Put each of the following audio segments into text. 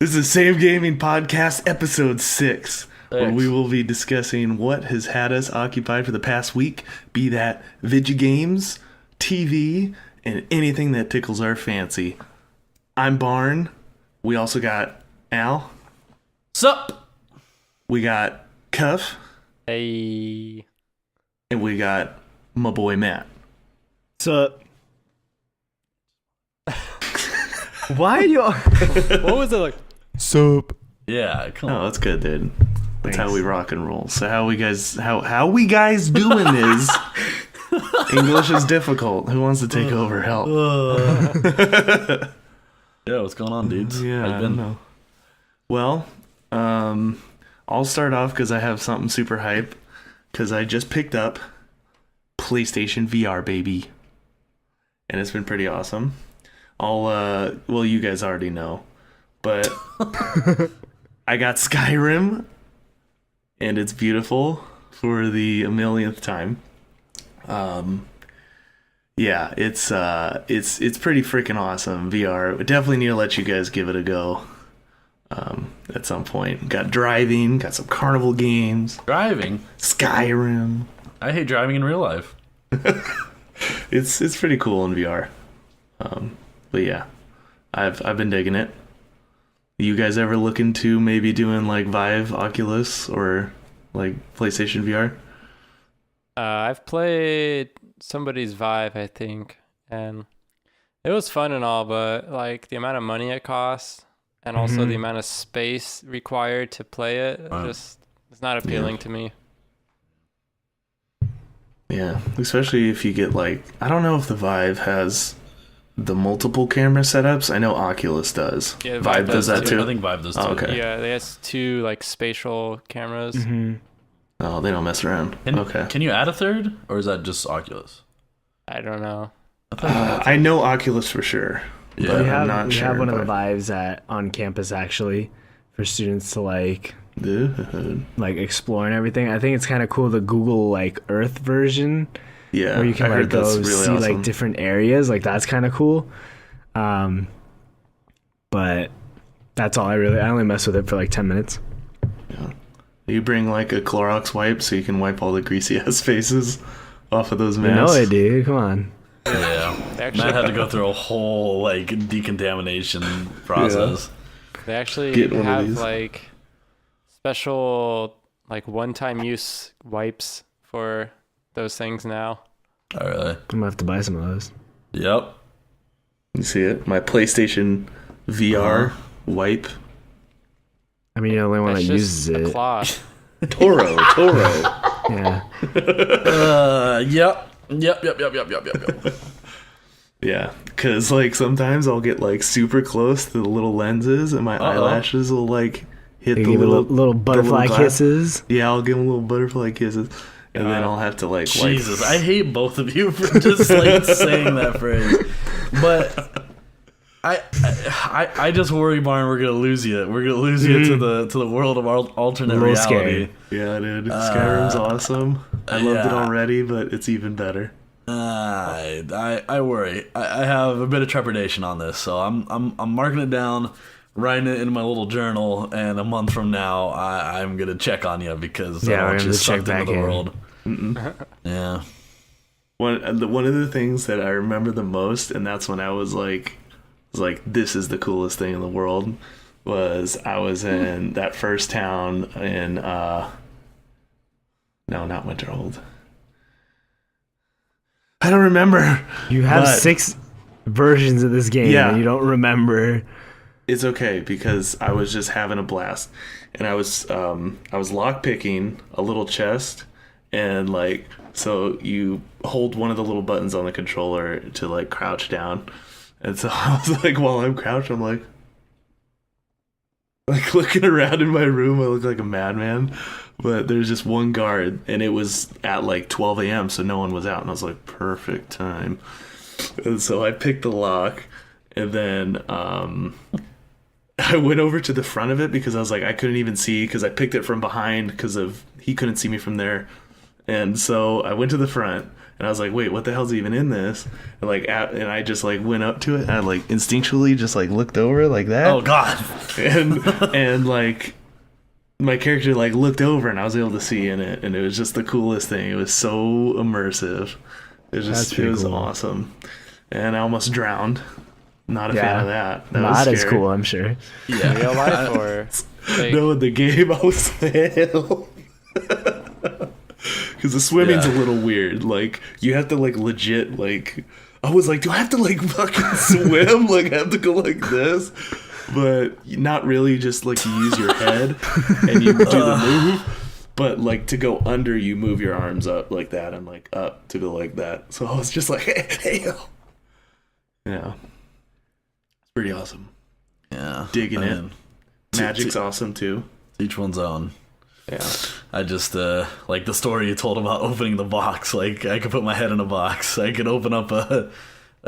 This is Save Gaming Podcast episode 6, where Thanks. we will be discussing what has had us occupied for the past week, be that video games, TV, and anything that tickles our fancy. I'm Barn. We also got Al. Sup? We got Cuff. Hey. And we got my boy Matt. So, why are you? What was it like? Soap. Yeah, come Oh, on. that's good, dude. That's how Thanks. we rock and roll. So how we guys doing is English is difficult. Who wants to take over? Help. Yeah, what's going on, dudes? Yeah, How you I been? don't know. Well, I'll start off because I have something super hype. Because I just picked up PlayStation VR, baby, and it's been pretty awesome. Well, you guys already know, but I got Skyrim, and it's beautiful for the millionth time. Yeah, it's pretty freaking awesome. VR. We definitely need to let you guys give it a go. At some point. Got driving, got some carnival games, Driving? Skyrim. I hate driving in real life. It's pretty cool in VR. But yeah, I've been digging it. You guys ever look into maybe doing like Vive, Oculus, or like PlayStation VR? I've played somebody's Vive, I think, and it was fun and all, but like the amount of money it costs and also the amount of space required to play it, Wow. just it's not appealing to me. Yeah, especially if you get like, I don't know if the Vive has the multiple camera setups. I know Oculus does. Yeah, Vive does that I too. think Vive does too. Oh, okay. Yeah, they has two like spatial cameras. Oh, they don't mess around. Can, Okay. Can you add a third, or is that just Oculus? I don't know. I know Oculus for sure. Yeah. But We I'm have not we sure. have one of the but- Vives on campus actually, for students to like Dude. explore and everything. I think it's kind of cool, the Google like Earth version, Yeah, where you can I heard like that's go really see awesome. like different areas. Like that's kind of cool. But that's all I only mess with it for like 10 minutes. You bring like a Clorox wipe so you can wipe all the greasy ass faces off of those You masks. know it, dude. Come on. Yeah. Actually, Matt had to go through a whole like decontamination process. they actually Get one of have these. like special like one-time use wipes for those things now. Oh, really? I'm gonna have to buy some of those. Yep. You see it? My PlayStation VR wipe. I mean, you're the only one That's that just uses a it. cloth. Toro. Yeah. Yep. Yeah, because like sometimes I'll get like super close to the little lenses and my eyelashes will like hit They the give it little little butterfly glass. kisses. Yeah, I'll give them little butterfly kisses, and then I'll have to like Jesus, I hate both of you for just like saying that phrase. But I just worry, Barn, we're gonna lose you. We're gonna lose you to the world of alternate A little reality. scary. Yeah, dude. Skyrim's awesome. I loved it yeah. already, but it's even better. I worry. I have a bit of trepidation on this, so I'm marking it down, writing it in my little journal, and a month from now I'm gonna check on you because Yeah, I we're want gonna you check sucked into back the in. world. Yeah. One of the things that I remember the most, and that's when I was like, this is the coolest thing in the world, was I was in that first town in no, not Winterhold. I don't remember. You have But- 6 versions of this game Yeah. and you don't remember. It's okay because I was just having a blast, and I was lockpicking a little chest, and like so you hold one of the little buttons on the controller to like crouch down, and so I was like, while I'm crouched, I'm like looking around in my room. I look like a madman, but there's just one guard, and it was at like 12 a.m. so no one was out, and I was like, perfect time. And so I picked the lock, and then I went over to the front of it because I was like, I couldn't even see because I picked it from behind because of he couldn't see me from there. And so I went to the front, and And I was like, wait, what the hell's even in this? And and I just like went up to it and I like instinctually just like looked over like that. Oh God. And like my character like looked over and I was able to see in it, and it was just the coolest thing. It was so immersive. It was just it was cool. awesome. And I almost drowned. Not a fan of that. That Not was as scary. cool, I'm sure. Yeah. Real life or fake? No, in the game I was hell. Because the swimming's a little weird. Like, you have to, like, legit, like... I was like, do I have to, like, fucking swim? Like, I have to go like this? But not really, just, like, you use your head and you do the move. But, like, to go under, you move your arms up like that and, like, up to go like that. So I was just like, hey. Yeah. It's pretty awesome. Yeah. Digging I it. mean, Magic's awesome, too. each one's own. Yeah. I just like the story you told about opening the box. Like, I could put my head in a box. I could open up a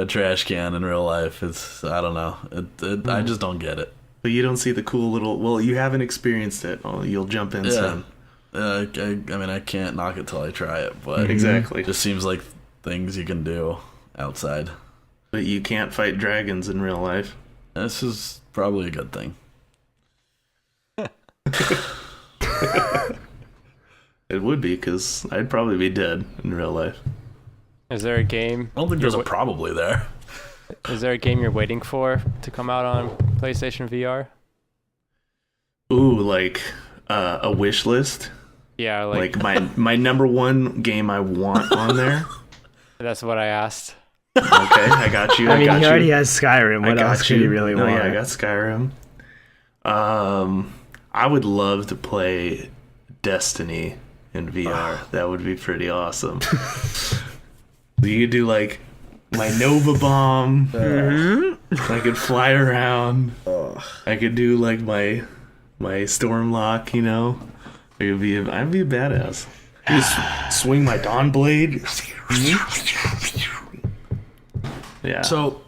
trash can in real life. It's, I don't know. I just don't get it. But you don't see the cool little... Well, you haven't experienced it. Oh, you'll jump in soon. I mean, I can't knock it till I try it, but Exactly. it just seems like things you can do outside. But you can't fight dragons in real life. This is probably a good thing. It would be, because I'd probably be dead in real life. Is there a game? I don't think there's a probably there. Is there a game you're waiting for to come out on PlayStation VR? Ooh, like a wish list. Yeah, Like my number one game I want on there. that's what I asked. Okay, I got you. I mean, got he already you. has Skyrim. I What got else could he really want? Yeah, I got Skyrim. I would love to play Destiny in VR. That would be pretty awesome. You could do like my Nova Bomb. I could fly around. I could do like my Stormlock, you know. I'd be a badass. Just swing my Dawn Blade. Yeah. So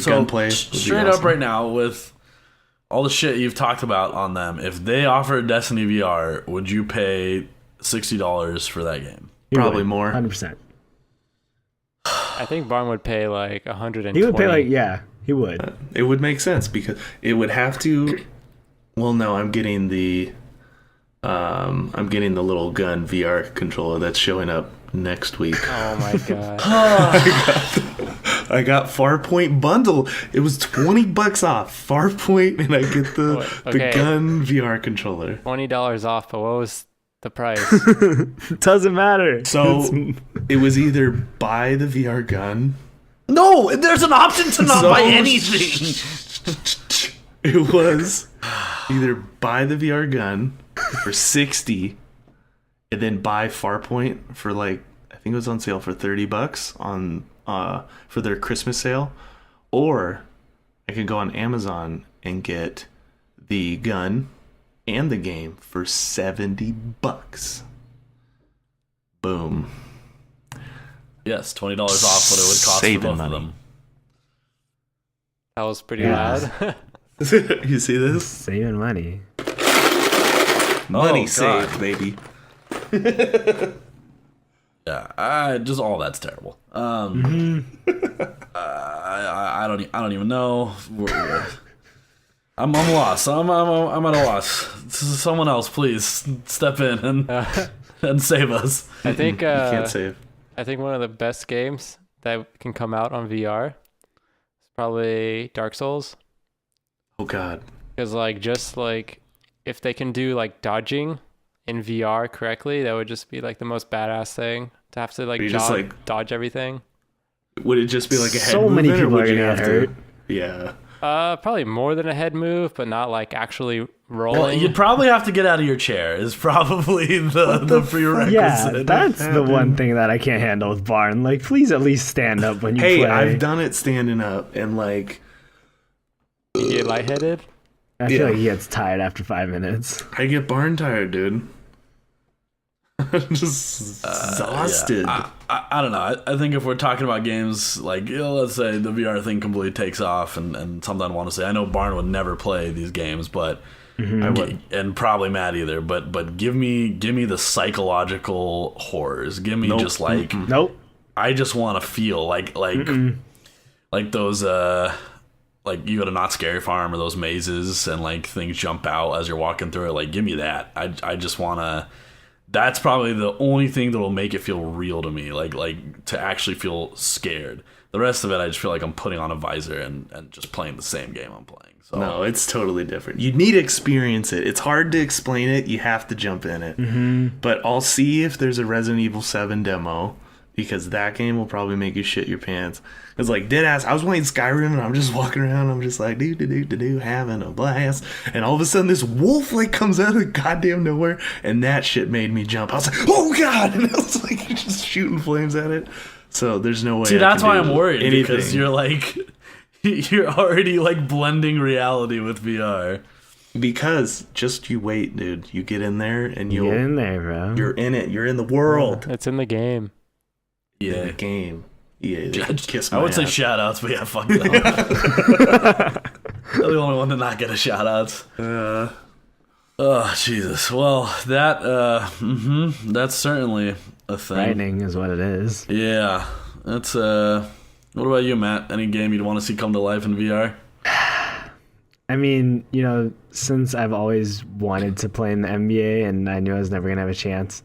gunplay. would be straight up awesome. right now, with all the shit you've talked about on them, if they offered Destiny VR, would you pay $60 for that game? He Probably would, more. 100%. I think Barn would pay like 120. He would pay like, yeah, he would. It would make sense because it would have to. Well, no, I'm getting the little gun VR controller that's showing up next week. Oh my god. I got Farpoint bundle. It was $20 off Farpoint, and I get the Okay. gun VR controller. $20 off, but what was the price? Doesn't matter. So it was either buy the VR gun. No, there's an option to not So- buy anything. It was either buy the VR gun for $60, and then buy Farpoint for like, I think it was on sale for $30 on for their Christmas sale, or I could go on Amazon and get the gun and the game for $70. Boom. Yes, $20 off what it would cost Saving for both money. of them. That was pretty Yeah. loud. You see this? Saving money. Money God. saved, baby. Yeah, just all that's terrible. I don't even know. I'm lost. I'm at a loss. Someone else, please step in and save us. I think You can't save. I think one of the best games that can come out on VR is probably Dark Souls. Oh God. Because like just like if they can do like dodging in VR correctly, that would just be like the most badass thing to have to like, But you just, like- dodge everything. Would it just be like a head So many movement, or people would are you gonna have get to- hurt. Yeah. Probably more than a head move, but not like actually rolling. Well, you'd probably have to get out of your chair. Is probably the prerequisite. Yeah, that's the one thing that I can't handle with Barn. Like, please at least stand up when you Hey, play. I've done it standing up, and like You get lightheaded. I feel yeah. like he gets tired after 5 minutes. I get barn tired, dude. I'm just exhausted. I don't know. I think if we're talking about games, like, you know, let's say the VR thing completely takes off, and something I want to say, I know Barn would never play these games, but I would. and probably Matt either. But give me the psychological horrors. Give me Nope. just like Nope. I just want to feel like those like you go to Not Scary Farm or those mazes and like things jump out as you're walking through it. Like, give me that. I just want to. That's probably the only thing that will make it feel real to me. Like to actually feel scared. The rest of it, I just feel like I'm putting on a visor and just playing the same game I'm playing. So No, it's totally different. You need to experience it. It's hard to explain it. You have to jump in it. Mm-hmm. But I'll see if there's a Resident Evil 7 demo, because that game will probably make you shit your pants. It's like, deadass, I was playing Skyrim and I'm just walking around. I'm just like, having a blast. And all of a sudden this wolf like comes out of goddamn nowhere. And that shit made me jump. I was like, oh God. And I was like, just shooting flames at it. So there's no way. See, that's why I'm worried. Anything. Because you're like, you're already like blending reality with VR. Because just you wait, dude. You get in there and Get in there, bro. you're in it. You're in the world. It's in the game. Yeah. In the game. Yeah, kiss my I would say ass. shout outs, but yeah, fuck them. I'm the only one to not get a shout outs. Oh, Jesus. Well, that's certainly a thing. Frightening is what it is. Yeah. That's, what about you, Matt? Any game you'd want to see come to life in VR? I mean, since I've always wanted to play in the NBA and I knew I was never going to have a chance,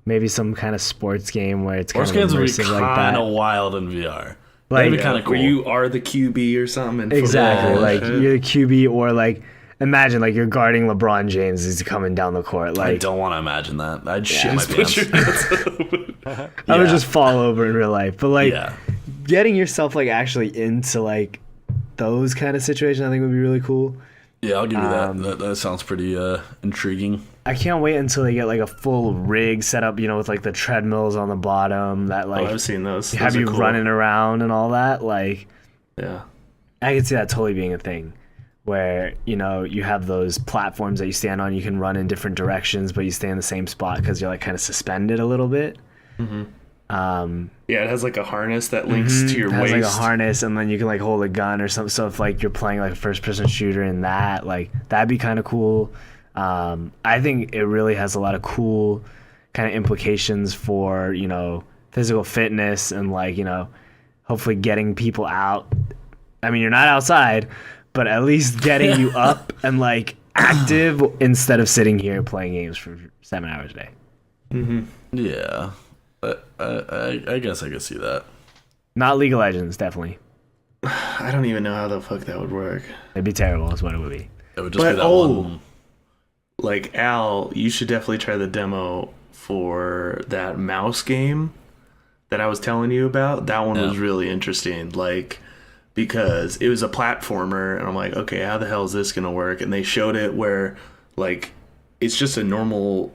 maybe some kind of sports game where it's kind of games would be immersive like kind that. of wild in VR. Like, That'd be kind of cool. Where you are the QB or something. In Exactly. football. Like, you're the QB, or like, imagine like you're guarding LeBron James as he's coming down the court. I Like, don't want to imagine that. I'd shit my Put pants. your hands up. I would Yeah. just fall over in real life. But like, Yeah. getting yourself like actually into like those kind of situations, I think would be really cool. Yeah, I'll give you that. That sounds pretty intriguing. I can't wait until they get like a full rig set up, with like the treadmills on the bottom that like I've seen those. have Those are you cool. running around and all that. Like, Yeah. I could see that totally being a thing where, you have those platforms that you stand on, you can run in different directions, but you stay in the same spot because you're like kind of suspended a little bit. Yeah, it has like a harness that links to your It has waist. like a harness, and then you can like hold a gun or something. So if like you're playing like a first person shooter in that, like that'd be kind of cool. I think it really has a lot of cool kind of implications for, physical fitness and like, hopefully getting people out. I mean, you're not outside, but at least getting you up and like active instead of sitting here playing games for 7 hours a day. Yeah. I guess I could see that. Not League of Legends, definitely. I don't even know how the fuck that would work. It'd be terrible is what it would be. It would just But, be that one. Like, Al, you should definitely try the demo for that mouse game that I was telling you about. That one was really interesting. Like, because it was a platformer, and I'm like, okay, how the hell is this gonna work? And they showed it where, like, it's just a normal,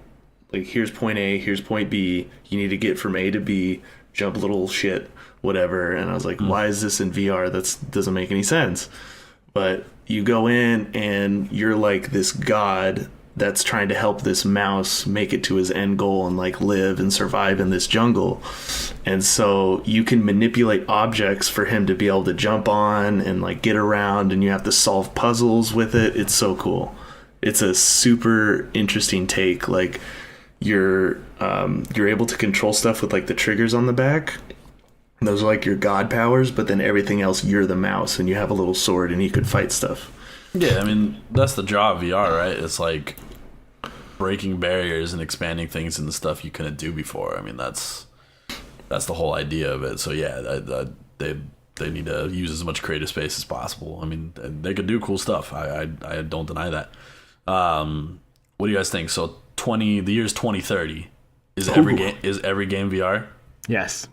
like, here's point A, here's point B. You need to get from A to B, jump a little shit, whatever. And I was like, why is this in VR? That doesn't make any sense. But you go in, and you're like this god that's trying to help this mouse make it to his end goal and like live and survive in this jungle. And so you can manipulate objects for him to be able to jump on and like get around, and you have to solve puzzles with it. It's so cool. It's a super interesting take. Like you're able to control stuff with like the triggers on the back. Those are like your god powers, but then everything else, you're the mouse, and you have a little sword and you could fight stuff. Yeah, I mean, that's the draw of VR, right? It's like breaking barriers and expanding things into stuff you couldn't do before. I mean, that's the whole idea of it. So yeah, they need to use as much creative space as possible. I mean, they could do cool stuff. I don't deny that. What do you guys think? So the year's 2030. Is every game VR? Yes.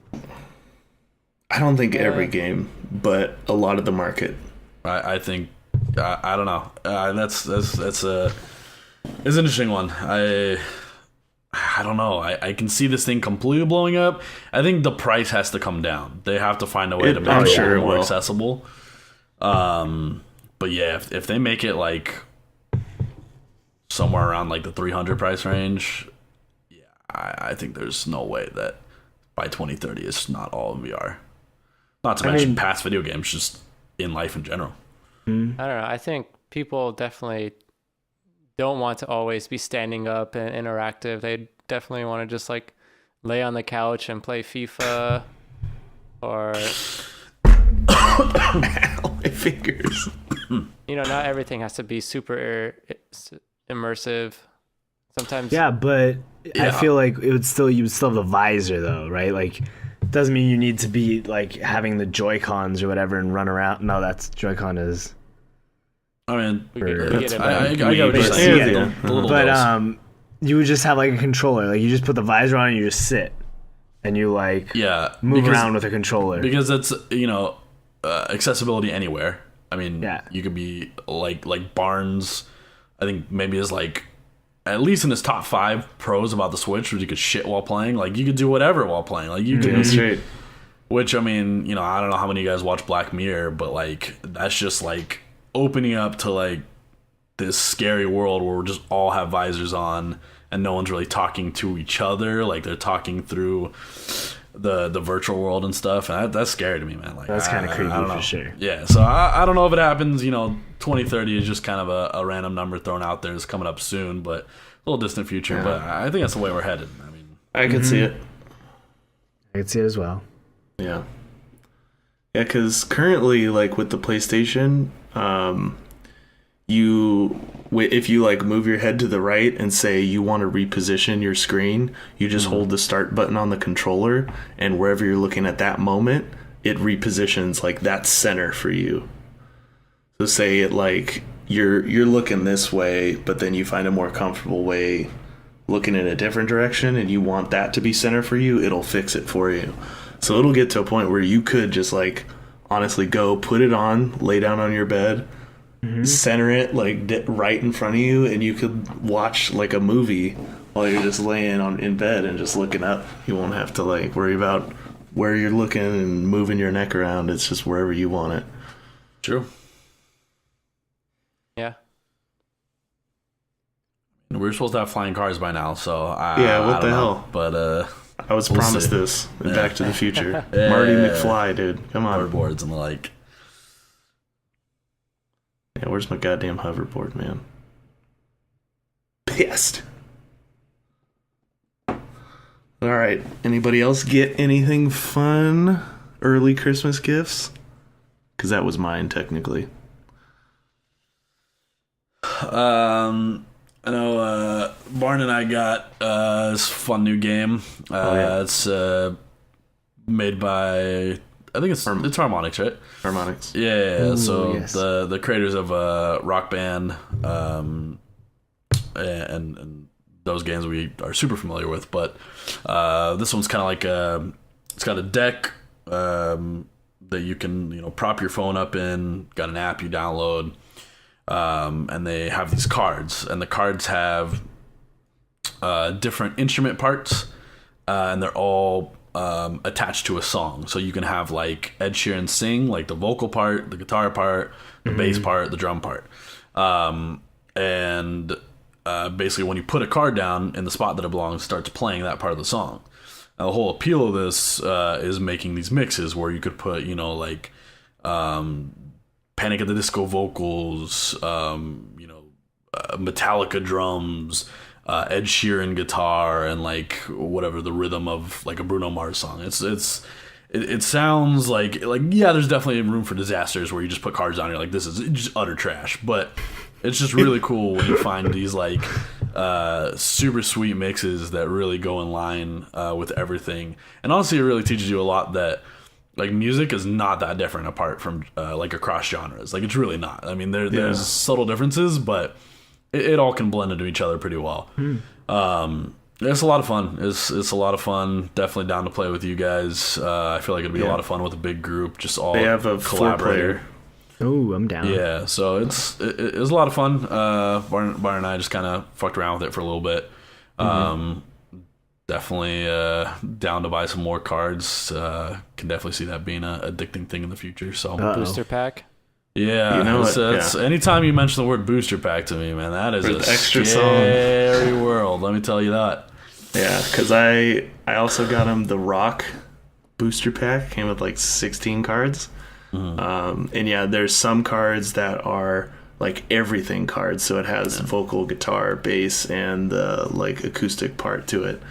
I don't think every game, but a lot of the market. I think I don't know. That's it's an interesting one. I don't know. I can see this thing completely blowing up. I think the price has to come down. They have to find a way to make I'm it sure it more will. accessible. But yeah, if they make it like somewhere around like the 300 price range, yeah, I think there's no way that by 2030 it's not all in VR. Not to mention past video games, just in life in general. I don't know. I think people definitely don't want to always be standing up and interactive. They definitely want to just like lay on the couch and play FIFA, or My fingers. not everything has to be super immersive. Sometimes, Yeah, but I feel like you would still have the visor though, right? Like, doesn't mean you need to be like having the Joy-Cons or whatever and run around. No, that's Joy-Con is. I mean, we get it I better. get what you're Yeah, saying. yeah. The little But bills. you would just have like a controller. Like you just put the visor on and you just sit, and you like move around with a controller. Because it's accessibility anywhere. I mean, Yeah. you could be like Barnes. I think maybe is like at least in his top 5 pros about the Switch, where you could shit while playing. Like you could do whatever while playing. Like you can. Straight. Which I mean, I don't know how many of you guys watch Black Mirror, but like that's just like opening up to like this scary world where we just all have visors on and no one's really talking to each other. Like they're talking through the virtual world and stuff, and that's scary to me, man. Like That's kind of creepy I don't know. for sure. Yeah, so I don't know if it happens. 2030 is just kind of a random number thrown out there. It's coming up soon, but a little distant future. Yeah. But I think that's the way we're headed. I mean, I could see it. I could see it as well. Yeah. Yeah, because currently, like with the PlayStation, if you like move your head to the right and say you want to reposition your screen, you just hold the start button on the controller, and wherever you're looking at that moment, it repositions like that center for you. So say it like you're looking this way, but then you find a more comfortable way looking in a different direction, and you want that to be center for you, it'll fix it for you. So it'll get to a point where you could just like honestly go put it on, lay down on your bed, center it like right in front of you, and you could watch like a movie while you're just laying in bed and just looking up. You won't have to like worry about where you're looking and moving your neck around. It's just wherever you want it. true. Yeah. We're supposed to have flying cars by now, so What I the don't know. hell? But I was We'll promised see. this in Back to the Future. Yeah. Marty McFly, dude. Come on. hoverboards and the like. Yeah, where's my goddamn hoverboard, man? Pissed. All right. Anybody else get anything fun? Early Christmas gifts? Because that was mine, technically. I know Barn and I got this fun new game. It's made by, I think it's Harmonix, right? Harmonix. Yeah. Ooh, So yes. the creators of Rock Band, and those games we are super familiar with, but this one's kind of like it's got a deck that you can prop your phone up in. Got an app you download. And they have these cards, and the cards have different instrument parts, and they're all attached to a song. So you can have like Ed Sheeran sing, like the vocal part, the guitar part, the bass part, the drum part, and basically when you put a card down in the spot that it belongs, it starts playing that part of the song. Now, the whole appeal of this is making these mixes where you could put like Panic at the Disco vocals, Metallica drums, Ed Sheeran guitar, and like whatever the rhythm of like a Bruno Mars song. It sounds like there's definitely room for disasters where you just put cards on and you're like, this is just utter trash. But it's just really cool when you find these like super sweet mixes that really go in line with everything. And honestly, it really teaches you a lot that like music is not that different apart from like across genres. Like it's really not. I mean, there's subtle differences, but it all can blend into each other pretty well. It's a lot of fun. It's a lot of fun. Definitely down to play with you guys. I feel like it'd be a lot of fun with a big group. Just all They have a collaborator. 4-player. Oh, I'm down. Yeah, so it was a lot of fun. Barn and I just kind of fucked around with it for a little bit. Definitely down to buy some more cards. Can definitely see that being a addicting thing in the future. So Booster pack. yeah, You know it's anytime you mention the word booster pack to me, man, that is For a the extra scary world. Let me tell you that. Yeah, because I also got him the Rock booster pack. Came with like 16 cards. And yeah, there's some cards that are like everything cards. So it has vocal, guitar, bass, and the like acoustic part to it.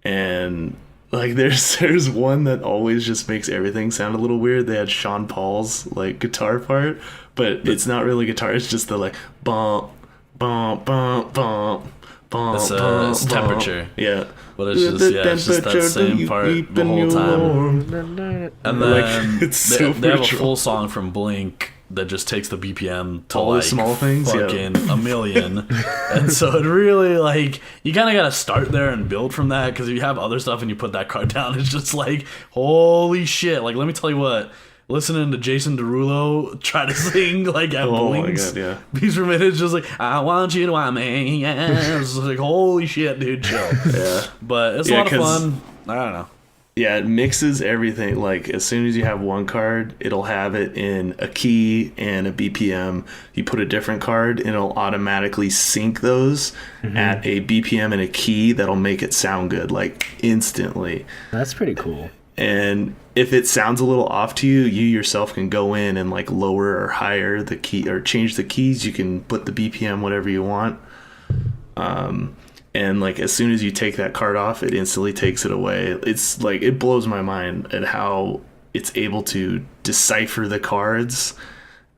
and like there's one that always just makes everything sound a little weird. They had Sean Paul's like guitar part, but it's not really guitar. It's just the like bump, bump, bump, bump. It's temperature. Yeah. But it's just that same part the whole time. And then they have a full song from Blink that just takes the BPM to all like the small things, fucking a million. And so it really like you kind of got to start there and build from that, because if you have other stuff and you put that card down, it's just like holy shit. Like let me tell you what. Listening to Jason Derulo try to sing like at Blink's Beats Per Minute, just like I want you to want me, yeah. It's like holy shit, dude, chill. Yeah, but it's a lot of fun. I don't know. Yeah, it mixes everything. Like as soon as you have one card, it'll have it in a key and a BPM. You put a different card, and it'll automatically sync those at a BPM and a key that'll make it sound good like instantly. That's pretty cool. And if it sounds a little off to you, you yourself can go in and like lower or higher the key or change the keys. You can put the BPM whatever you want. And like as soon as you take that card off, it instantly takes it away. It's like it blows my mind at how it's able to decipher the cards,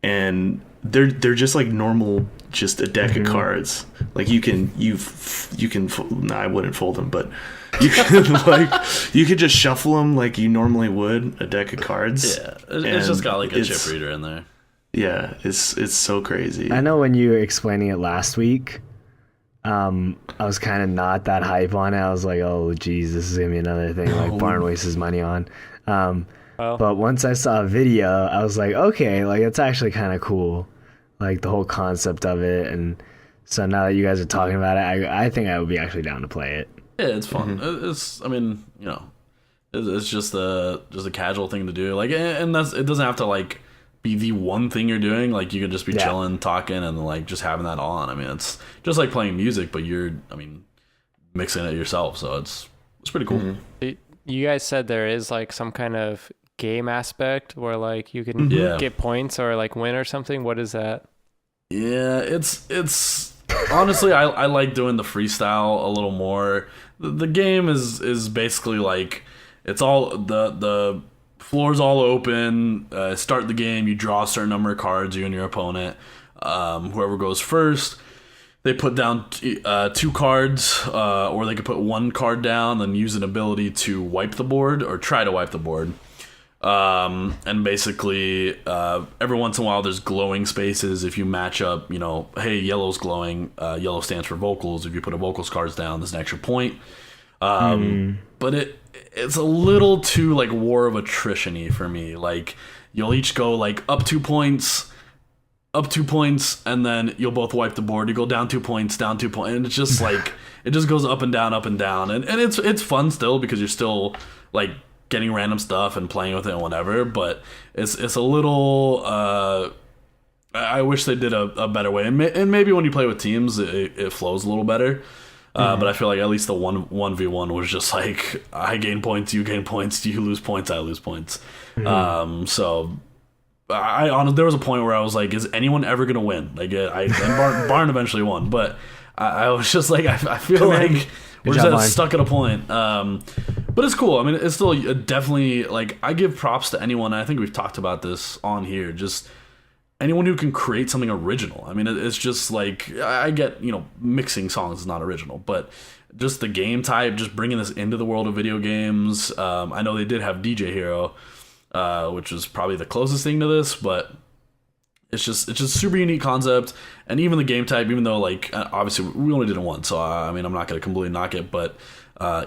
and they're just like normal, just a deck of cards. Like you can no, I wouldn't fold them, but you can you could just shuffle them like you normally would a deck of cards. Yeah, it's just got like a chip reader in there. Yeah, it's so crazy. I know when you were explaining it last week, I was kind of not that hype on it. I was like, oh geez, this is gonna be another thing like Barn wastes his money on. But once I saw a video, I was like, okay, like it's actually kind of cool, like the whole concept of it. And so now that you guys are talking about it, I think I would be actually down to play it. Yeah, it's fun. It's, I mean, it's just a casual thing to do. Like, and it doesn't have to like be the one thing you're doing. Like, you can just be chilling, talking, and like just having that on. I mean, it's just like playing music, but you're, mixing it yourself. So it's pretty cool. You guys said there is like some kind of game aspect where like you can get points or like win or something. What is that? Yeah, it's honestly, I like doing the freestyle a little more. The game is basically like it's all the floor's all open. Start the game, you draw a certain number of cards, you and your opponent. Whoever goes first, they put down 2 cards, or they could put 1 card down and use an ability to wipe the board or try to wipe the board. And basically, every once in a while there's glowing spaces. If you match up, hey, yellow's glowing, yellow stands for vocals. If you put a vocals cards down, there's an extra point. But it's a little too like war of attrition-y for me. Like you'll each go like up 2 points, and then you'll both wipe the board. You go down 2 points, down 2 points, and it's just like it just goes up and down, and it's fun still because you're still like getting random stuff and playing with it and whatever, but it's a little I wish they did a better way, and maybe when you play with teams it flows a little better, but I feel like at least the 1v1 was just like I gain points, you gain points, you lose points, I lose points. So I honestly, there was a point where I was like, is anyone ever gonna win? Like Barn eventually won, but I was just like I feel like we're just stuck at a point. But it's cool. I mean, it's still definitely, like, I give props to anyone. I think we've talked about this on here. Just anyone who can create something original. I mean, it's just like, I get, mixing songs is not original, but just the game type, just bringing this into the world of video games. I know they did have DJ Hero, which was probably the closest thing to this, but it's just super unique concept. And even the game type, even though, like, obviously we only did it once, so I mean, I'm not going to completely knock it, but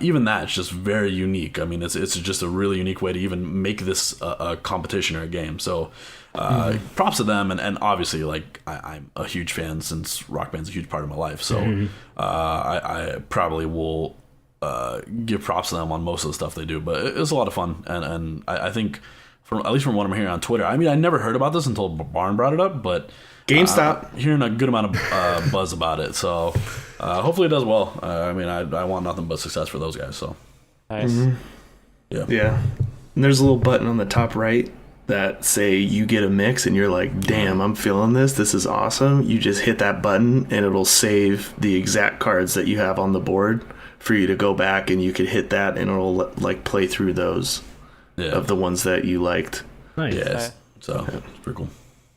even that, it's just very unique. I mean, it's just a really unique way to even make this a competition or a game. So props to them, and obviously, like, I'm a huge fan since Rock Band's a huge part of my life. So I probably will give props to them on most of the stuff they do. But it's a lot of fun, and I think, at least from what I'm hearing on Twitter, I mean, I never heard about this until Barn brought it up, but GameStop hearing a good amount of buzz about it. So hopefully it does well. I mean, I want nothing but success for those guys. So nice. Yeah. And there's a little button on the top right that say you get a mix, and you're like, damn, I'm feeling this. This is awesome. You just hit that button, and it'll save the exact cards that you have on the board for you to go back and you could hit that and it'll like play through those of the ones that you liked. Nice. Yes. So it's pretty cool.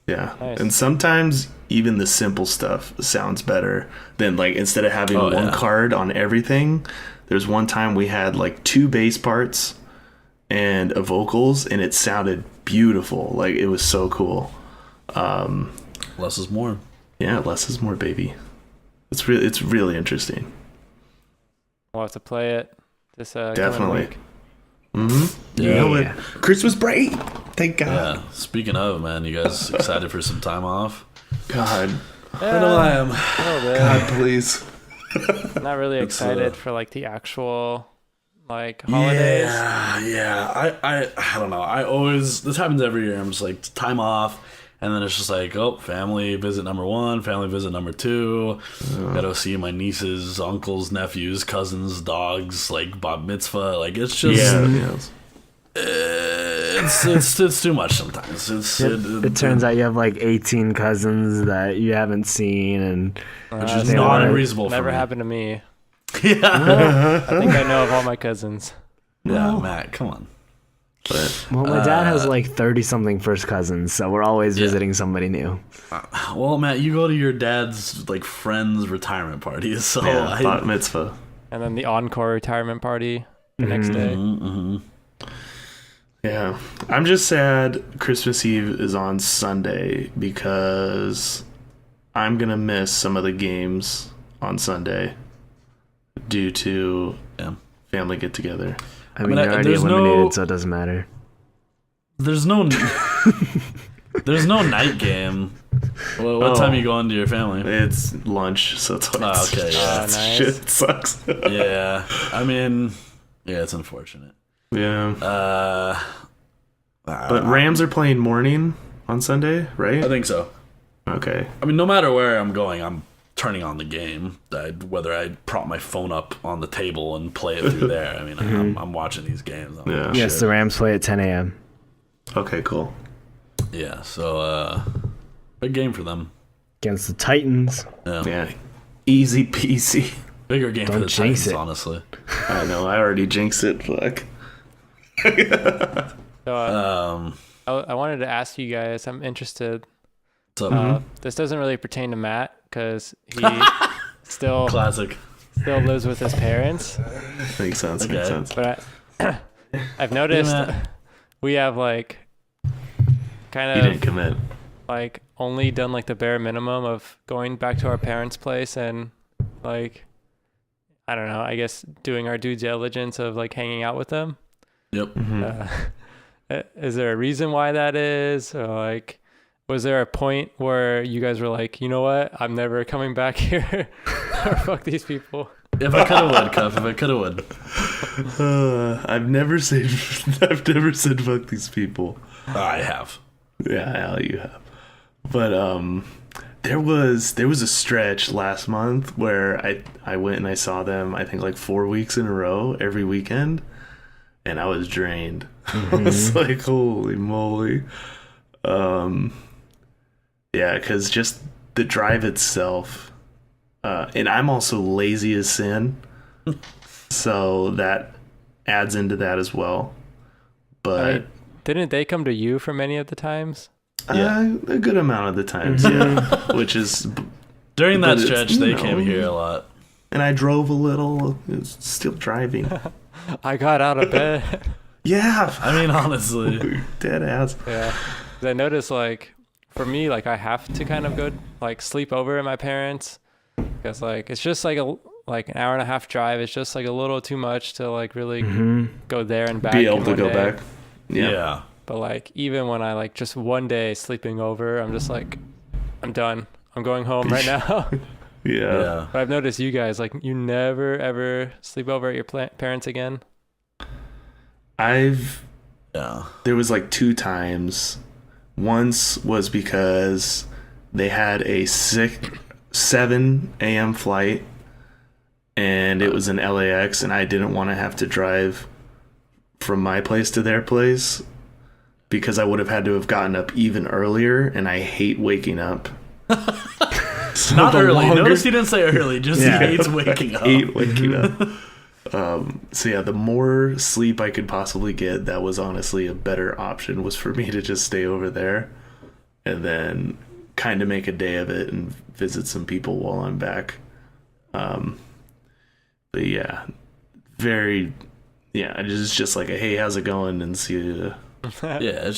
Yeah. Nice. And sometimes even the simple stuff sounds better than like instead of having one card on everything. There's one time we had like 2 bass parts and a vocals and it sounded beautiful. Like it was so cool. Less is more. Yeah, less is more, baby. It's really interesting. We'll have to play it this Definitely. coming week. Mm-hmm. You know it. Christmas break. Thank God. Yeah. Speaking of, man, you guys excited for some time off? God. I know I am. A little bit. God, please. Not really excited for like the actual like holidays. Yeah. I don't know. I always, this happens every year. I'm just like, time off. And then it's just like, oh, family visit number 1, family visit number 2. Gotta see my nieces, uncles, nephews, cousins, dogs, like bat mitzvah. Like it's just, it's too much sometimes. It turns out you have like 18 cousins that you haven't seen, and which is not unreasonable. Never for me. happened to me. Yeah, I think I know of all my cousins. yeah, Matt, come on. But well, my dad has like 30 something first cousins, so we're always visiting somebody new. Well, Matt, you go to your dad's like friends' retirement parties, so bat mitzvah. And then the encore retirement party the next day. Yeah. I'm just sad Christmas Eve is on Sunday because I'm going to miss some of the games on Sunday due to family get together. I mean, you're already eliminated, so it doesn't matter. There's no night game. What time are you going to your family? It's lunch, so it's like okay, yeah. Nice. shit sucks. Yeah, I mean, yeah, it's unfortunate. Yeah. But Rams are playing morning on Sunday, right? I think so. Okay. I mean, no matter where I'm going, I'm turning on the game. Whether I prop my phone up on the table and play it through there. I mean, I'm watching these games. Yes, the Rams play at 10 a.m. Okay, cool. Yeah, so big game for them. Against the Titans. Yeah. Easy peasy. Bigger game for the jinx Titans, it. honestly. I know, I already jinxed it. Fuck. So I wanted to ask you guys, I'm interested. So, This doesn't really pertain to Matt because he still classic. lives with his parents. Makes sense. Okay. Makes sense. But I've noticed we have like You kind didn't of commit. like only done like the bare minimum of going back to our parents' place and like I don't know, I guess doing our due diligence of like hanging out with them. Yep. Is there a reason why that is? Or like, was there a point where you guys were like, you know what, I'm never coming back here, or fuck these people? If I could have would, Cuff. If I could have would. I've never said fuck these people. I have. Yeah, you have. But there was a stretch last month where I went and I saw them I think like 4 weeks in a row every weekend, and I was drained. I was like, holy moly. Yeah, because just the drive itself, and I'm also lazy as sin, so that adds into that as well. But didn't they come to you for many of the times? a good amount of the times, yeah. Which is During that but stretch, they came here a lot. and I drove a little. It was still driving. I got out of bed. Yeah, I mean, honestly. dead ass. Yeah. 'Cause I noticed like for me, like I have to kind of go like sleep over at my parents because like it's just like an hour and a half drive. It's just like a little too much to like really go there and back. Be able in to one go day. back. Yeah. But like even when I like just one day sleeping over, I'm just like, I'm done. I'm going home right now. Yeah. But I've noticed you guys like you never ever sleep over at your parents again. There was like 2 times. Once was because they had a 7 a.m. flight and it was in LAX and I didn't want to have to drive from my place to their place because I would have had to have gotten up even earlier and I hate waking up. Not early. Notice he didn't say early, just he hates waking up. Hate waking up. So yeah, the more sleep I could possibly get, that was honestly a better option, was for me to just stay over there and then kind of make a day of it and visit some people while I'm back. But yeah, it's just like a, hey, how's it going, and see you. Yeah,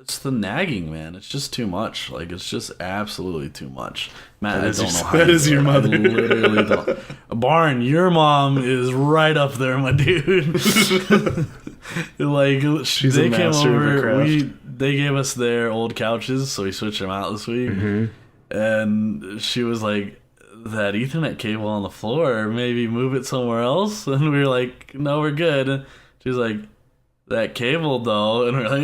it's the nagging, man. It's just too much. Like, it's just absolutely too much. Matt, I don't know how that you is do your it. mother. I literally don't. Barn, your mom is right up there, my dude. Like, She's they a came master of her over. craft. They gave us their old couches, so we switched them out this week. And she was like, that Ethernet cable on the floor, maybe move it somewhere else. And we were like, no, we're good. She was like, that cable though, and we're like,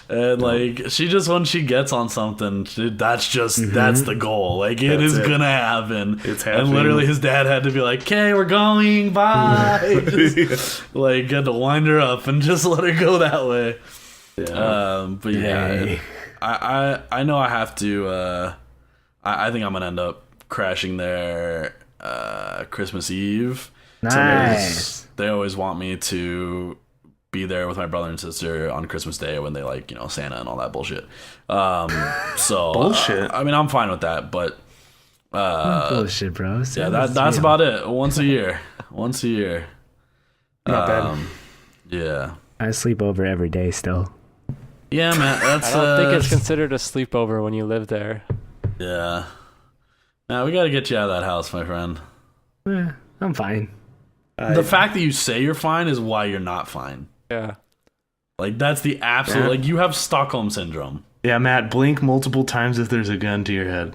and like, she just, when she gets on something, that's the goal. Like, it That's is it. gonna happen. It's And happening. literally his dad had to be like, okay, we're going, bye. Just, like, had to wind her up and just let her go that way. But yeah, Hey. I know I have to, I think I'm gonna end up crashing there Christmas Eve. Nice. They always want me to be there with my brother and sister on Christmas Day when they, like, Santa and all that bullshit. So Bullshit. I mean, I'm fine with that, but Bullshit, bro. yeah, that's about it. Once a year. Not bad. Yeah. I sleep over every day still. Yeah, man. That's I don't think it's considered a sleepover when you live there. yeah. Now we got to get you out of that house, my friend. I'm fine. The fact that you say you're fine is why you're not fine. Yeah. Like, that's the absolute, Yeah. like, you have Stockholm syndrome. Yeah, Matt, blink multiple times if there's a gun to your head.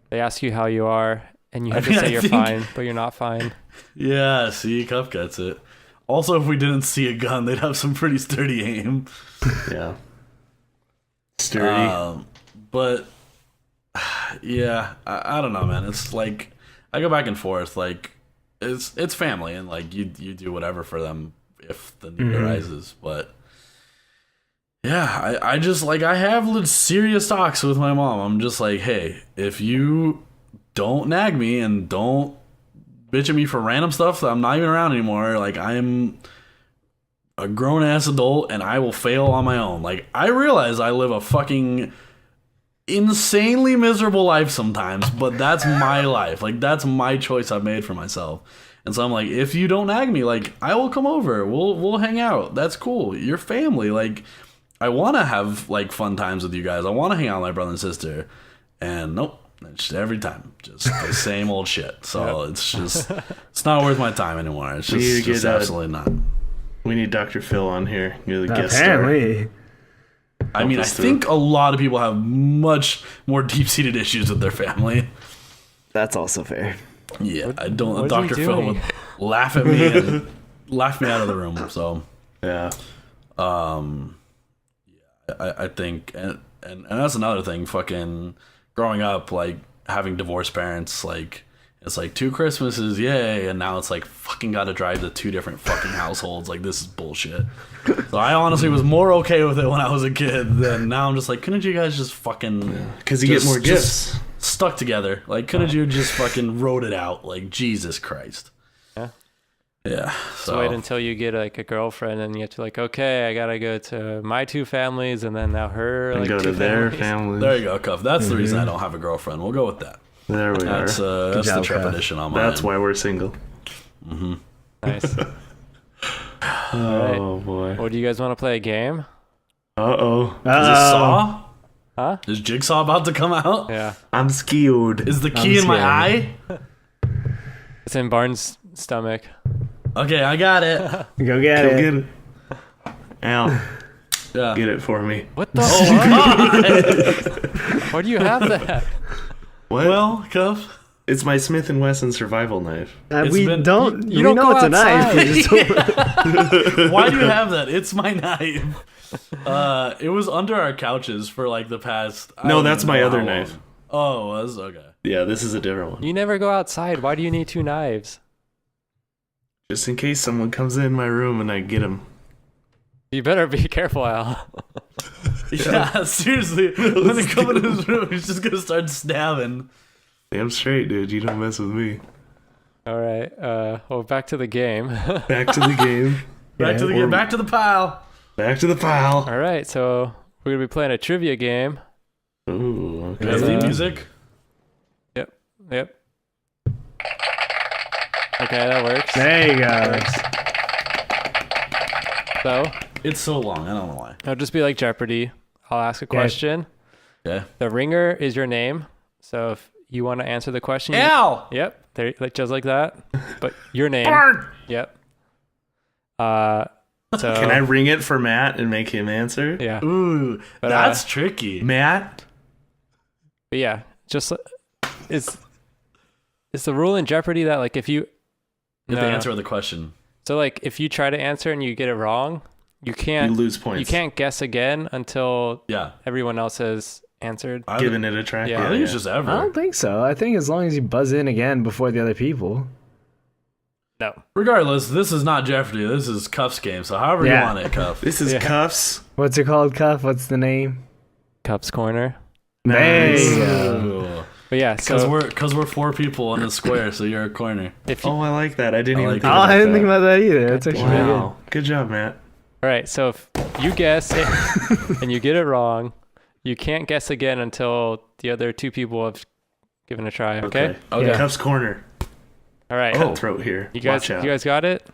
They ask you how you are, and you have mean, to say I you're think- fine, but you're not fine. Yeah, see, Cuff gets it. Also, if we didn't see a gun, they'd have some pretty sturdy aim. Yeah. Sturdy. But yeah, I don't know, man. It's like, I go back and forth. Like, it's family, and like, you do whatever for them if the need arises. But yeah, I just, like, I have serious talks with my mom. I'm just like, hey, if you don't nag me and don't bitch at me for random stuff that I'm not even around anymore, like, I'm a grown ass adult and I will fail on my own. Like, I realize I live a fucking insanely miserable life sometimes, but that's my life. Like, that's my choice I've made for myself. And so I'm like, if you don't nag me, like, I will come over. We'll hang out. That's cool. You're family. Like, I want to have, like, fun times with you guys. I want to hang out with my brother and sister. And nope. It's every time just the same old shit. So it's just, it's not worth my time anymore. It's We need to just get, absolutely not. We need Dr. Phil on here. You're the guest star. Apparently. I mean, I us through. think a lot of people have much more deep-seated issues with their family. That's also fair. Yeah, I don't. what is Dr. he Phil doing? would laugh at me and laugh me out of the room. So, Yeah. I think, and that's another thing. Fucking growing up, like, having divorced parents, like, it's like 2 Christmases, yay, and now it's like fucking got to drive to 2 different fucking households. Like, this is bullshit. So I honestly was more okay with it when I was a kid than now. I'm just like, couldn't you guys just fucking Because you get more just gifts. stuck together? Like, couldn't you just fucking wrote it out? Like, Jesus Christ. Yeah. Yeah. So wait until you get like a girlfriend, and you have to like, okay, I gotta go to my 2 families, and then now her And like go 2 to their families. family. There you go, Cuff. That's the reason I don't have a girlfriend. We'll go with that. There we are. That's job, the Cuff. trepidation on mine. That's why we're single. Nice. Oh, boy. Well, do you guys want to play a game? Uh-oh. Is it Saw? Huh? Is Jigsaw about to come out? Yeah. I'm scared. Is the key in my eye? It's in Barnes' stomach. Okay, I got it. Go get Come it. get it. Al, Yeah. get it for me. What the fuck? Why do you have that? What? Well, Cuff. It's my Smith & Wesson survival knife. It's We been- don't. you we don't know go it's a knife. outside. We just- Why do you have that? It's my knife. It was under our couches for like the past. I No, don't that's even my know other how knife. long. Oh, it was okay. Yeah, this is a different one. You never go outside. Why do you need 2 knives? Just in case someone comes in my room and I get him. You better be careful, Al. Yeah, seriously. When they come into his room, he's just gonna start stabbing. Damn straight, dude. You don't mess with me. All right. Well, back to the game. Back to the game. Back to the game. Back to the pile. Back to the pile. All right. So we're gonna be playing a trivia game. Ooh, okay. Is the music? Yep. Okay, that works. There you go. So It's so long. I don't know why. it'll just be like Jeopardy. I'll ask a question. Okay. The ringer is your name. So if you want to answer the question, Al. yep, there, like just like that. But your name. Yep. So Can I ring it for Matt and make him answer? yeah. Ooh, But, that's tricky. Matt? But yeah, just it's the rule in Jeopardy that like if you You have to answer the question. So like if you try to answer and you get it wrong, you can't You lose points. You can't guess again until Yeah. everyone else has answered. Giving it a try. Yeah. I think it's just ever. I don't think so. I think as long as you buzz in again before the other people. No. Regardless, this is not Jeopardy. This is Cuff's game. So however you Yeah. want it, Cuff. This is Yeah. Cuffs. What's it called, Cuff? What's the name? Cups Corner. There Nice. you go. Ooh. But yeah, Because so we're 4 people in a square, so you're a corner. if you, Oh, I like that. I didn't I even like think that. Oh, about I didn't that. think about that either. That's actually really good. Wow. Good job, Matt. all right, so if you guess it and you get it wrong, you can't guess again until the other 2 people have given a try. Okay. Okay. Yeah. Cuffs Corner. All right. Cutthroat here. You guys, Watch out. you guys got it.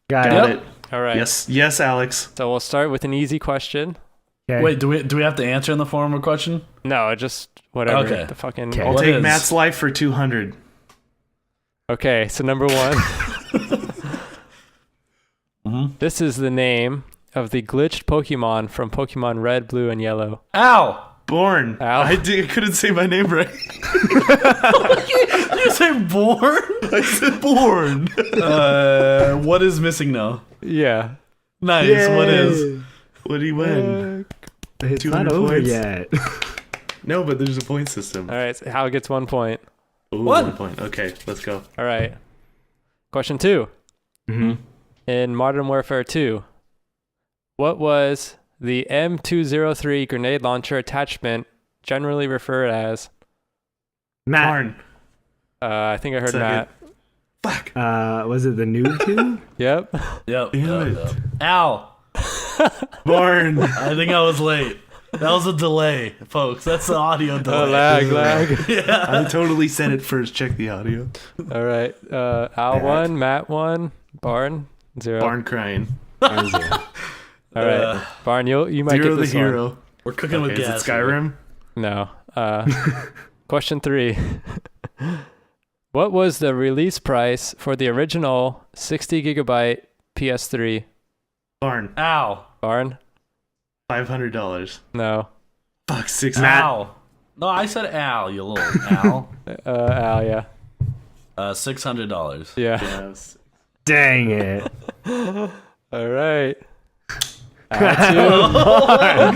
Got Got it. it. All right. Yes. Yes, Alex. So we'll start with an easy question. Okay. Wait, do we have to answer in the form of a question? No, just whatever. Okay. The fucking. Okay. I'll What take is- Matt's life for 200. Okay, so number 1. Mm-hmm. This is the name of the glitched Pokemon from Pokemon Red, Blue, and Yellow. Ow! Born. Ow. I couldn't say my name right. Did you say born? I said born. What is missing now? Yeah. Nice. What is? What do you win? It's 200 not over points. yet. No, but there's a point system. All right, so Hal gets 1 point. Ooh, What? 1 point. Okay, let's go. All right. Question 2. Mm-hmm. In Modern Warfare 2, what was the M203 grenade launcher attachment generally referred as? Matt, Barn. I think I heard Second. Matt. Fuck. was it the noob tube? Yep. Yep. Damn yep, it. yep. Ow! Barn. I think I was late. That was a delay, folks. That's the audio delay. lag. I totally said it first. Check the audio. All right. Al 1, Matt 1, Barn 0. Barn crying. All right. Barn, you might Zero get the this one. hero. We're cooking with Okay, is gas. it Skyrim? No. Question 3. What was the release price for the original 60 gigabyte PS3? Barn. Ow! Barn? $500. No. Fuck, 6. Ow! No, I said ow, you little owl. Al, yeah. $600. Yeah. Yes. Dang it. All right. Al 2.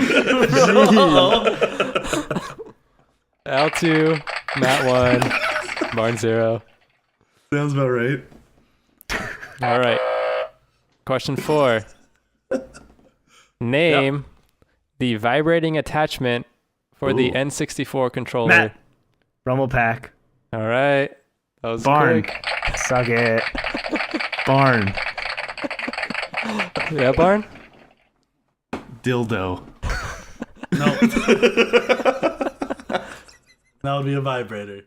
Al 2. Matt 1. Barn 0. Sounds about right. All right. Question 4. Name the vibrating attachment for the Ooh. N64 controller. Matt. Rumble pack. All right. That was Barn. quick. Suck it. Barn. Yeah, Barn? Dildo. No. That would be a vibrator.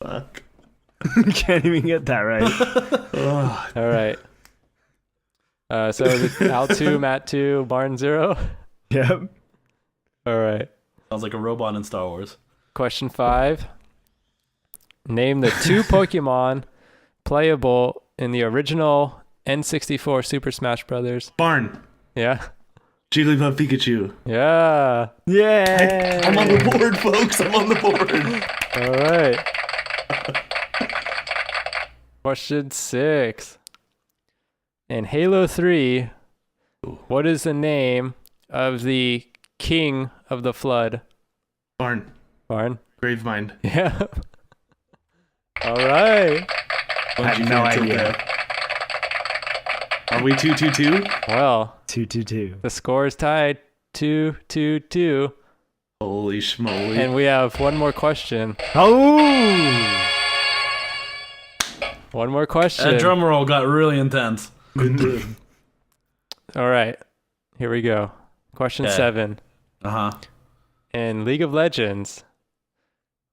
Fuck. Can't even get that right. Ugh. All right. So is it Al 2, Matt 2, Barn 0? Yep. All right. Sounds like a robot in Star Wars. Question 5. Name the 2 Pokemon playable in the original N64 Super Smash Brothers. Barn. Yeah? Jigglypuff Pikachu. Yeah. Yeah. I'm on the board, folks. I'm on the board. All right. Question 6. In Halo 3, what is the name of the King of the Flood? Barn. Barn? Gravemind. Yeah. All right. I have no idea. Are we 2-2-2? Well, 2-2-2. the score is tied 2-2-2, Holy schmoly. and we have one more question. Oh! One more question. That drum roll got really intense. All right. Here we go. Question Okay. 7. Uh-huh. In League of Legends,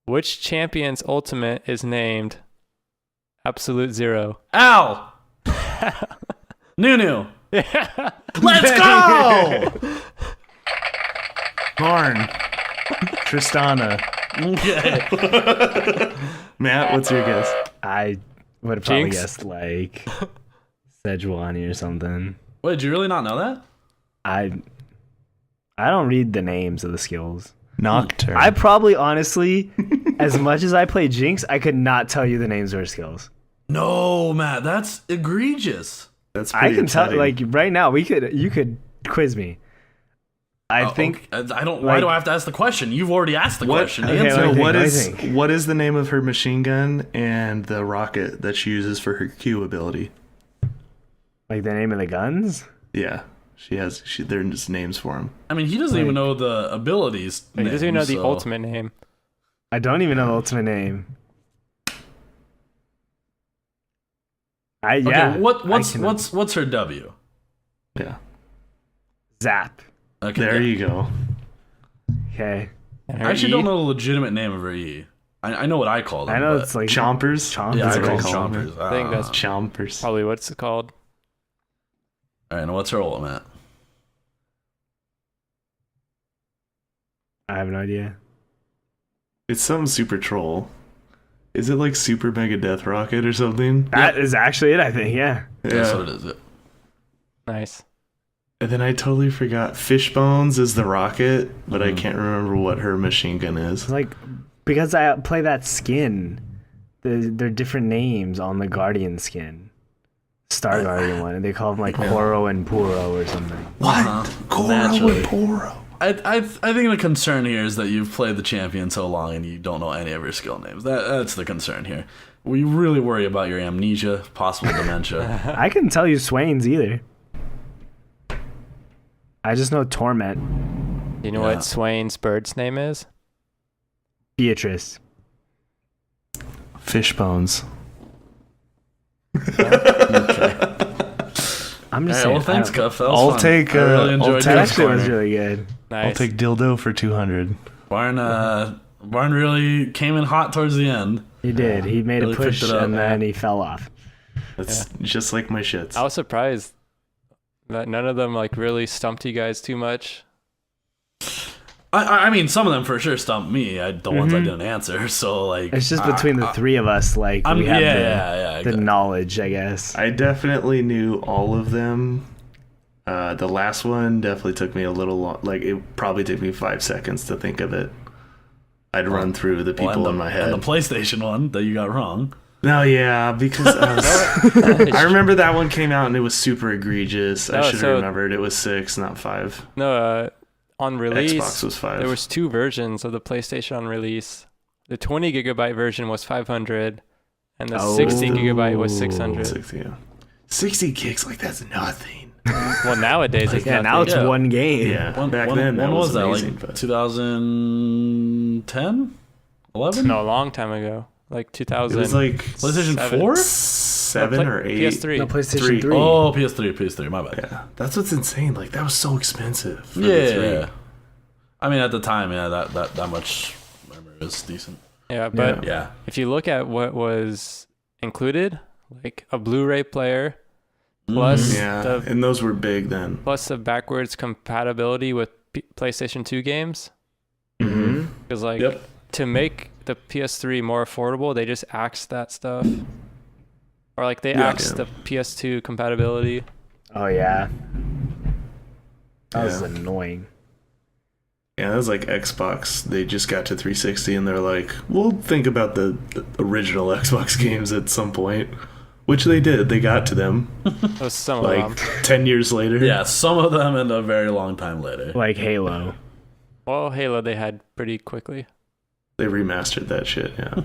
which champion's ultimate is named Absolute Zero? Ow! Nunu. Let's go! Karn. Tristana. Okay. Matt, what's your guess? I would have probably Jinx? guessed like Sejuani or something. Wait, did you really not know that? I don't read the names of the skills. Nocturne. I probably honestly, as much as I play Jinx, I could not tell you the names of her skills. No, Matt, that's egregious. That's I pretty can tell, upsetting. like right now, you could quiz me. I think Okay. I don't. Why like- do I have to ask the question? You've already asked the What? question. Okay, Answer. let me So think, what let me is think. what is the name of her machine gun and the rocket that she uses for her Q ability? like the name of the guns. Yeah, they're just names for them. I mean, he doesn't even know the abilities. He doesn't even know the so- ultimate name. I don't even know the ultimate name. Okay, Yeah. what's her W? Yeah, Zap? Okay, there yeah. you go. Okay. And I her actually E? don't know the legitimate name of her E. I know what I call them. I know but- it's like Chompers. Chompers. yeah, I That's call what them I call them. chompers. I think that's Chompers. probably what's it called. All right, and what's her ultimate? I have no idea. It's some super troll. Is it like Super Mega Death Rocket or something? That is actually it, I think. Yeah. That's Yeah. what it is. Nice. And then I totally forgot. Fishbones is the rocket, but I can't remember what her machine gun is. It's like because I play that skin, they're different names on the Guardian skin. Star Guardian one, and they call them like Poro and Puro or something. What? Goro Naturally. and Poro. I think the concern here is that you've played the champion so long and you don't know any of her skill names. That's the concern here. We really worry about your amnesia, possible dementia. I couldn't tell you Swain's either. I just know Torment, Do you know Yeah. what Swain's bird's name is? Beatrice. Fishbones. I'm All just right, saying. well, thanks, I don't- Cuff. That was I'll fun. take, I really I'll enjoyed take- That this actually was corner. really good. Nice. I'll take dildo for 200. Barn really came in hot towards the end. He did. He made Really a push picked it up, and then yeah. he fell off. That's just like my shits. I was surprised that none of them like really stumped you guys too much. I mean, some of them for sure stumped me. The ones I didn't answer. So like, It's just between the three of us, like we have the exactly. knowledge, I guess. I definitely knew all of them. The last one definitely took me a little long. Like, it probably took me 5 seconds to think of it. I'd run through the people in my head. And the PlayStation one that you got wrong. No, yeah, because I remember that one came out and it was super egregious. I No, should have so- remembered it was 6, not 5. No, on release, Xbox was 5. there was 2 versions of the PlayStation on release. The 20 gigabyte version was 500, and the 60 gigabyte was 600. 60, yeah. 60 gigs, like, that's nothing. Well, nowadays it's Yeah, nothing. now it's Yeah. one game. Yeah, When, back when, then when that was was that? amazing. Like but 2010, 11? No, a long time ago, like 2000. it was like PlayStation 4? 7 or 8. PS3. No, PlayStation 3. 3. Oh, PS3. My bad. Yeah, that's what's insane. Like, that was so expensive. For Yeah. the 3. I mean, at the time, yeah, that much memory was decent. Yeah, but Yeah. if you look at what was included, like a Blu-ray player, plus Yeah, the and those were big then. plus the backwards compatibility with PlayStation 2 games, Mm-hmm. because like Yep. to make the PS3 more affordable, they just axed that stuff, or like they Yeah. axed the PS2 compatibility. Oh yeah. That was Yeah. annoying. Yeah, that was like Xbox. They just got to 360 and they're like, we'll think about the original Xbox games at some point. Which they did. They got to them That was some of like them. 10 years later. Yeah, some of them and a very long time later. Like Halo. Well, Halo they had pretty quickly. They remastered that shit, yeah.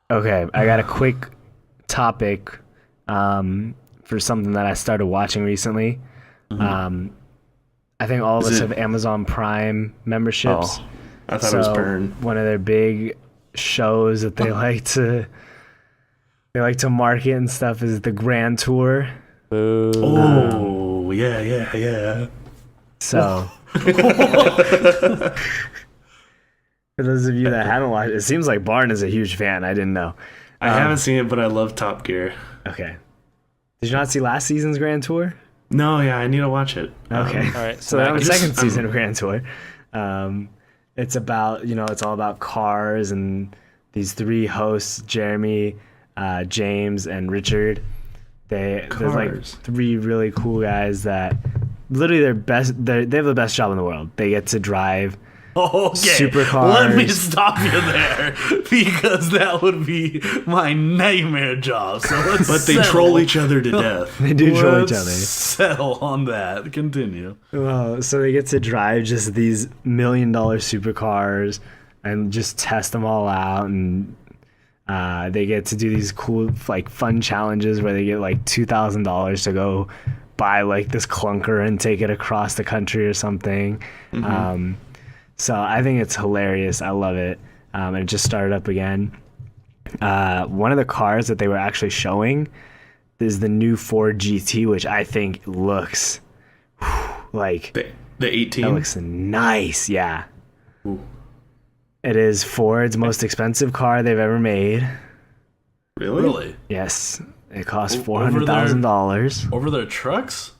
Okay, I got a quick topic for something that I started watching recently. I think all of Is us it- have Amazon Prime memberships. Oh, I thought it was Burn. One of their big shows that they like to market and stuff is the Grand Tour. Boo. Oh, yeah. So for those of you that haven't watched, it seems like Barn is a huge fan. I didn't know. I haven't seen it, but I love Top Gear. Okay. Did you not see last season's Grand Tour? No, yeah, I need to watch it. Okay. All right. So they're on the just- second season of Grand Tour. It's about, it's all about cars and these three hosts, Jeremy, James, and Richard. There's like Cars. three really cool guys that literally they have the best job in the world. They get to drive Okay, supercars. let me stop you there because that would be my nightmare job. So let's But they troll each other to death. They do troll each Let's other. settle on that. Continue. Well, so they get to drive just these $1 million supercars and just test them all out, and they get to do these cool, like, fun challenges where they get like $2,000 to go buy like this clunker and take it across the country or something. So I think it's hilarious. I love it. And it just started up again. One of the cars that they were actually showing is the new Ford GT, which I think looks like The 18. that looks nice. Yeah. Ooh. It is Ford's most expensive car they've ever made. Really? Yes. It costs Over there? $400,000. Over their trucks?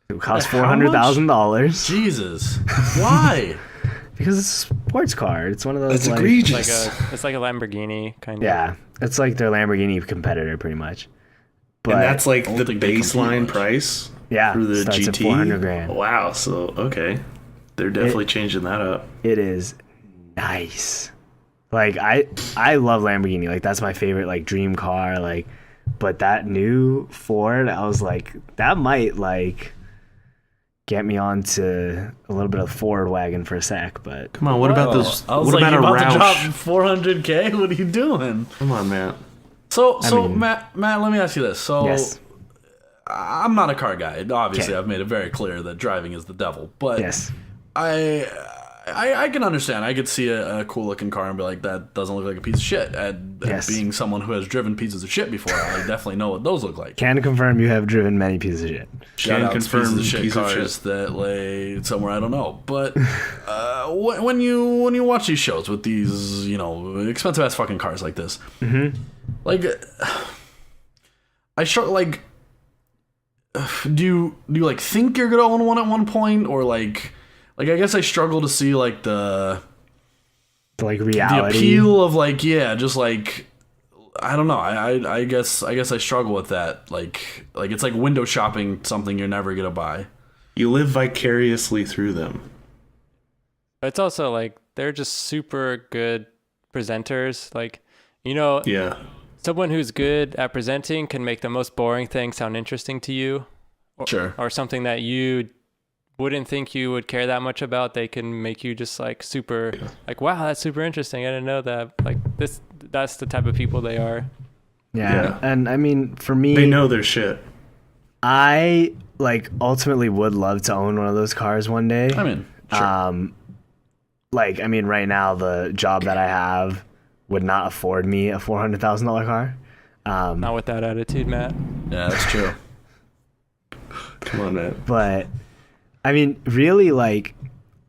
It costs How much? $400,000 Jesus. Why? because it's a sports car. It's one of those That's like, egregious. It's like a Lamborghini kind of. yeah, it's like their Lamborghini competitor pretty much. But And that's like I don't the think they compete baseline much. price yeah, for the starts GT. at 400 grand. Wow. So okay, they're definitely changing that up. It is nice. Like I love Lamborghini. Like that's my favorite like dream car. Like, but that new Ford, I was like, that might like get me onto a little bit of Ford wagon for a sec. But Come on, what about those? I was What like, about you a about to drop Roush? $400K? What are you doing? Come on, man. So mean- Matt, let me ask you this. So yes, I'm not a car guy. Obviously, Okay. I've made it very clear that driving is the devil. But yes, I can understand. I could see a cool looking car and be like, that doesn't look like a piece of shit. And Yes. being someone who has driven pieces of shit before, I definitely know what those look like. can confirm you have driven many pieces of shit. Shout Can out to confirm pieces of shit piece of cars shit. that lay somewhere I don't know. But when you watch these shows with these expensive ass fucking cars like this, like I struggle. Like, do you like think you're gonna own one at one point, or like I guess I struggle to see like the Like the reality. appeal of like just like I don't know. I guess I struggle with that. Like it's like window shopping something you're never gonna buy. You live vicariously through them. But it's also like they're just super good presenters. Like, you know, Yeah. someone who's good at presenting can make the most boring thing sound interesting to you. Sure. Or something that you wouldn't think you would care that much about. They can make you just like super, like, wow, that's super interesting. I didn't know that. Like that's the type of people they are. Yeah. Yeah. And I mean, for me, They know their shit. I like ultimately would love to own one of those cars one day. I mean, sure. Like, I mean, right now the job that I have would not afford me a $400,000 car. Not with that attitude, Matt. Yeah, that's true. Come on, man. But I mean, really, like,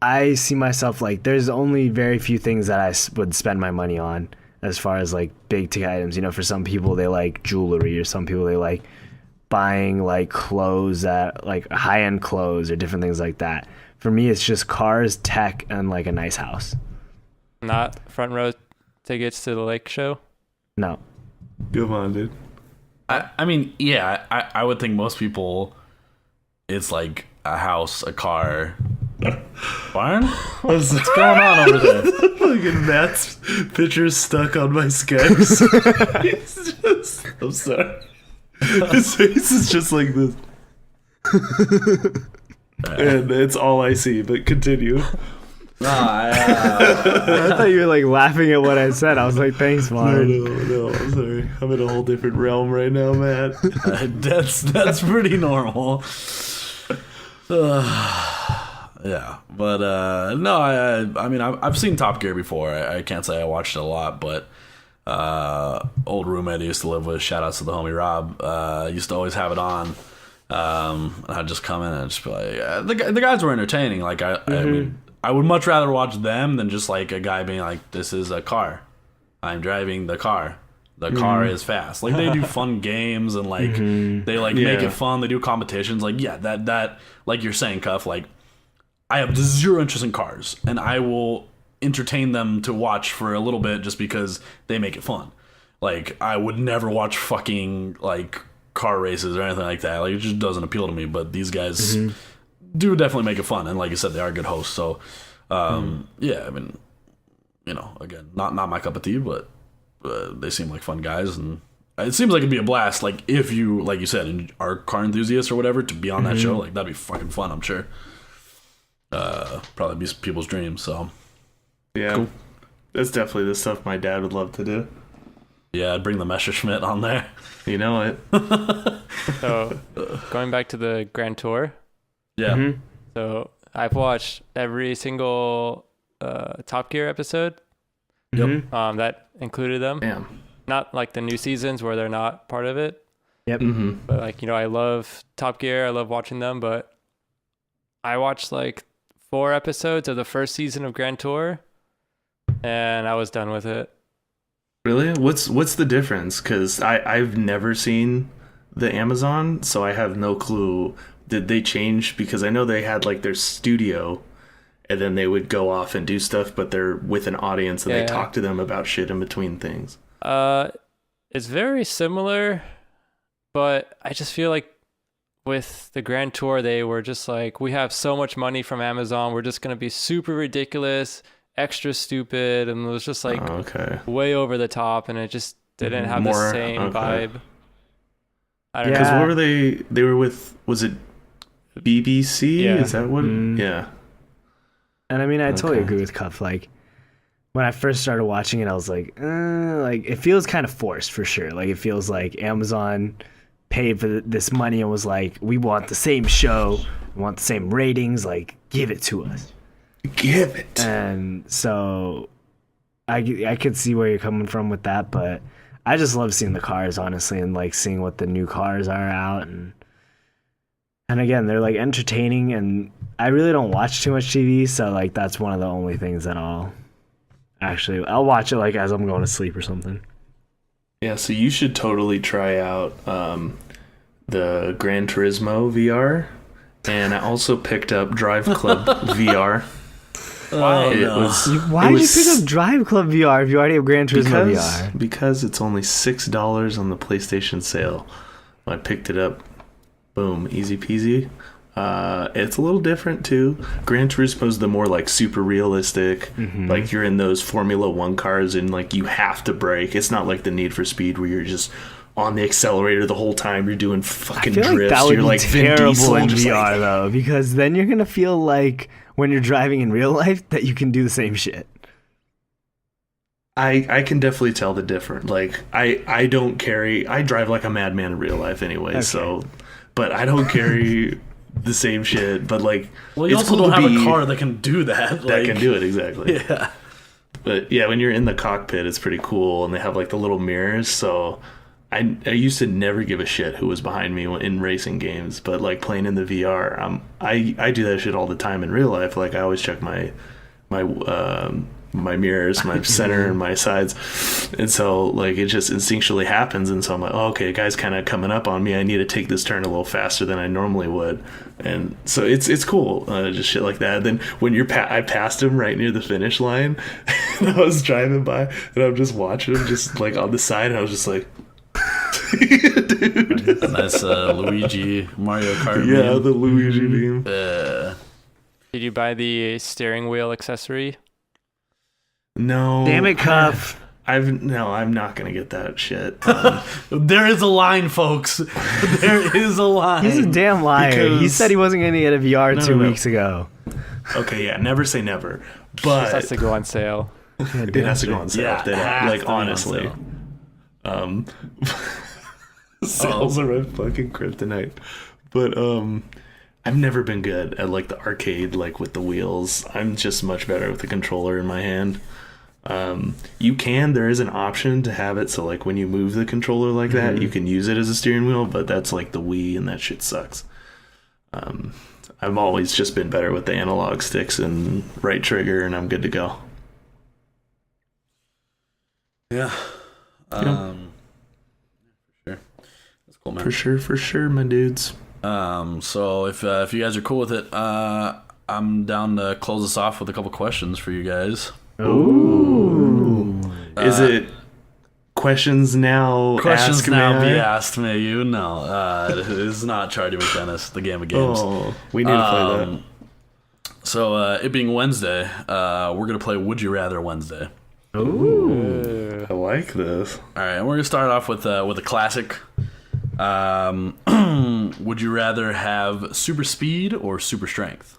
I see myself like there's only very few things that I would spend my money on as far as like big ticket items. You know, for some people they like jewelry, or some people they like buying like clothes that like high end clothes or different things like that. For me, it's just cars, tech, and like a nice house. Not front row tickets to the lake show. No, Come on, dude. I mean, yeah, I would think most people, it's like a house, a car, barn. What's going on over there? Fucking Matt's picture's stuck on my Skype. He's just, I'm sorry. His face is just like this. And it's all I see, but continue. I thought you were like laughing at what I said. I was like, thanks, Mark. No, I'm sorry. I'm in a whole different realm right now, Matt. That's pretty normal. yeah. But no, I mean, I've seen Top Gear before. I can't say I watched it a lot, but old roommate I used to live with, shout outs to the homie Rob, used to always have it on. And I'd just come in and just be like, the guys were entertaining. Like, I mean, I would much rather watch them than just like a guy being like, this is a car. I'm driving the car. The car is fast. Like, they do fun games and like they like make it fun. They do competitions. Like, yeah, that like you're saying, Cuff, like, I have zero interest in cars and I will entertain them to watch for a little bit just because they make it fun. Like, I would never watch fucking like car races or anything like that. Like, it just doesn't appeal to me. But these guys do definitely make it fun, and like you said, they are good hosts. So, yeah, I mean, you know, again, not my cup of tea, but they seem like fun guys, and it seems like it'd be a blast. Like, if you, like you said, are car enthusiasts or whatever, to be on that show, like, that'd be fucking fun. I'm sure. Probably be people's dreams. So, yeah, cool. That's definitely the stuff my dad would love to do. Yeah, I'd bring the Messerschmitt on there. You know it. So, going back to the Grand Tour. Yeah. So, I've watched every single Top Gear episode. Yep. That included them. Damn. Not like the new seasons where they're not part of it. Yep. But like, you know, I love Top Gear. I love watching them. But I watched like 4 episodes of the first season of Grand Tour, and I was done with it. Really? What's the difference? Because I've never seen the Amazon, so I have no clue. Did they change? Because I know they had like their studio, and then they would go off and do stuff, but they're with an audience and they talk to them about shit in between things. It's very similar, but I just feel like with the Grand Tour, they were just like, we have so much money from Amazon, we're just gonna be super ridiculous, extra stupid, and it was just like way over the top, and it just didn't have the same vibe. I don't know. Because what were they? They were with, was it BBC? Yeah. Is that what? Yeah. And I mean, I totally agree with Cuff. Like, when I first started watching it, I was like it feels kind of forced for sure. Like, it feels like Amazon paid for this money and was like, we want the same show, we want the same ratings, like, give it to us. Give it. And so I could see where you're coming from with that, but I just love seeing the cars, honestly, and like seeing what the new cars are out, and again, they're like entertaining, and I really don't watch too much TV, so like that's one of the only things that I'll watch it like as I'm going to sleep or something. Yeah, so you should totally try out the Gran Turismo VR, and I also picked up Drive Club VR. Why did you pick up Drive Club VR if you already have Gran Turismo VR? Because it's only $6 on the PlayStation sale. I picked it up. Boom, easy peasy. It's a little different too. Gran Turismo's the more like super realistic, like you're in those Formula 1 cars and like you have to brake. It's not like the Need for Speed where you're just on the accelerator the whole time. You're doing fucking drifts. Like that would you're be like terrible in VR though, because then you're gonna feel like when you're driving in real life that you can do the same shit. I can definitely tell the difference. Like I drive like a madman in real life anyway, so but I don't carry the same shit, but like, well, you it's also cool don't to have a car that can do that. That can do it, exactly. Yeah. But yeah, when you're in the cockpit, it's pretty cool, and they have like the little mirrors. So I used to never give a shit who was behind me in racing games, but like playing in the VR, I do that shit all the time in real life. Like I always check my mirrors, my center and my sides, and so like it just instinctually happens, and so I'm like, oh, okay, guy's kind of coming up on me, I need to take this turn a little faster than I normally would, and so it's cool, just shit like that. Then when I passed him right near the finish line, and I was driving by, and I'm just watching him just like on the side, and I was just like, dude, a nice Luigi Mario Kart. Yeah, meme. the Luigi beam. Did you buy the steering wheel accessory? No. Damn it, Cuff. I'm not gonna get that shit. There is a line, folks. There is a line. He's a damn liar. He Because- said he wasn't going to get a VR No, 2 no. weeks ago. Okay, yeah, never say never, This but has to go on sale. it has to go on sale. Yeah, They it don't- has to like be on honestly, sale. sales are my fucking kryptonite. But I've never been good at like the arcade, like with the wheels. I'm just much better with the controller in my hand. There is an option to have it so like when you move the controller like that, you can use it as a steering wheel, but that's like the Wii and that shit sucks. I've always just been better with the analog sticks and right trigger, and I'm good to go. Yeah. For sure. That's cool, man. For sure, my dudes. So if you guys are cool with it, I'm down to close us off with a couple questions for you guys. Ooh. Is it questions now? Questions ask now me? be asked, may you? No, it is not Charlie McDennis, the game of games. Oh, we need to play that. So it being Wednesday, we're gonna play Would You Rather Wednesday. Ooh. I like this. All right, and we're gonna start off with a classic. Would you rather have super speed or super strength?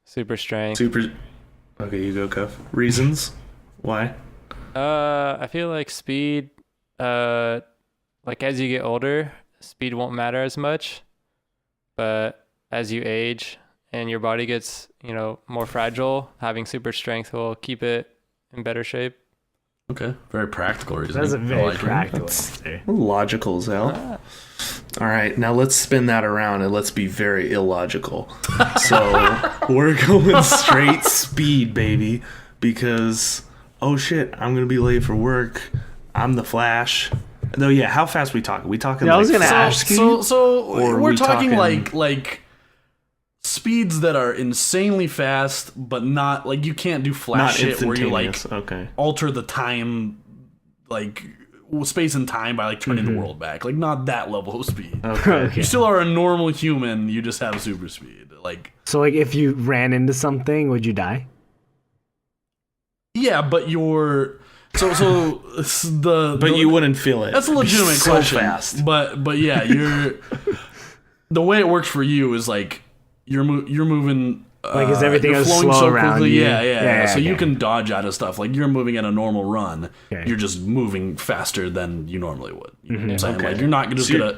Super strength. Okay, you go, Cuff. Reasons? Why? I feel like speed, like as you get older, speed won't matter as much. But as you age and your body gets, more fragile, having super strength will keep it in better shape. Okay, very practical reason. That's a very practical answer. Logical as hell. All right, now let's spin that around and let's be very illogical. So we're going straight speed, baby, because oh shit, I'm gonna be late for work. I'm the Flash. No, yeah. How fast we talking? We talking? Yeah, I was like gonna ask you. So Or we're we talking talking- like speeds that are insanely fast, but not like you can't do flash not shit where you like instantaneous. Okay. alter the time, like space and time by like turning the world back. Like not that level of speed. Okay. You still are a normal human. You just have super speed. Like So, like, if you ran into something, would you die? yeah, but you're so it's But you wouldn't feel it. That's a legitimate so question. fast. But yeah, you're the way it works for you is like you're moving. Like, is everything you're else flowing slow so around quickly. you? Yeah. So you okay. can dodge out of stuff. Like you're moving at a normal run. Okay. You're just moving faster than you normally would. You know what I'm saying? Okay. Like you're not just So you're-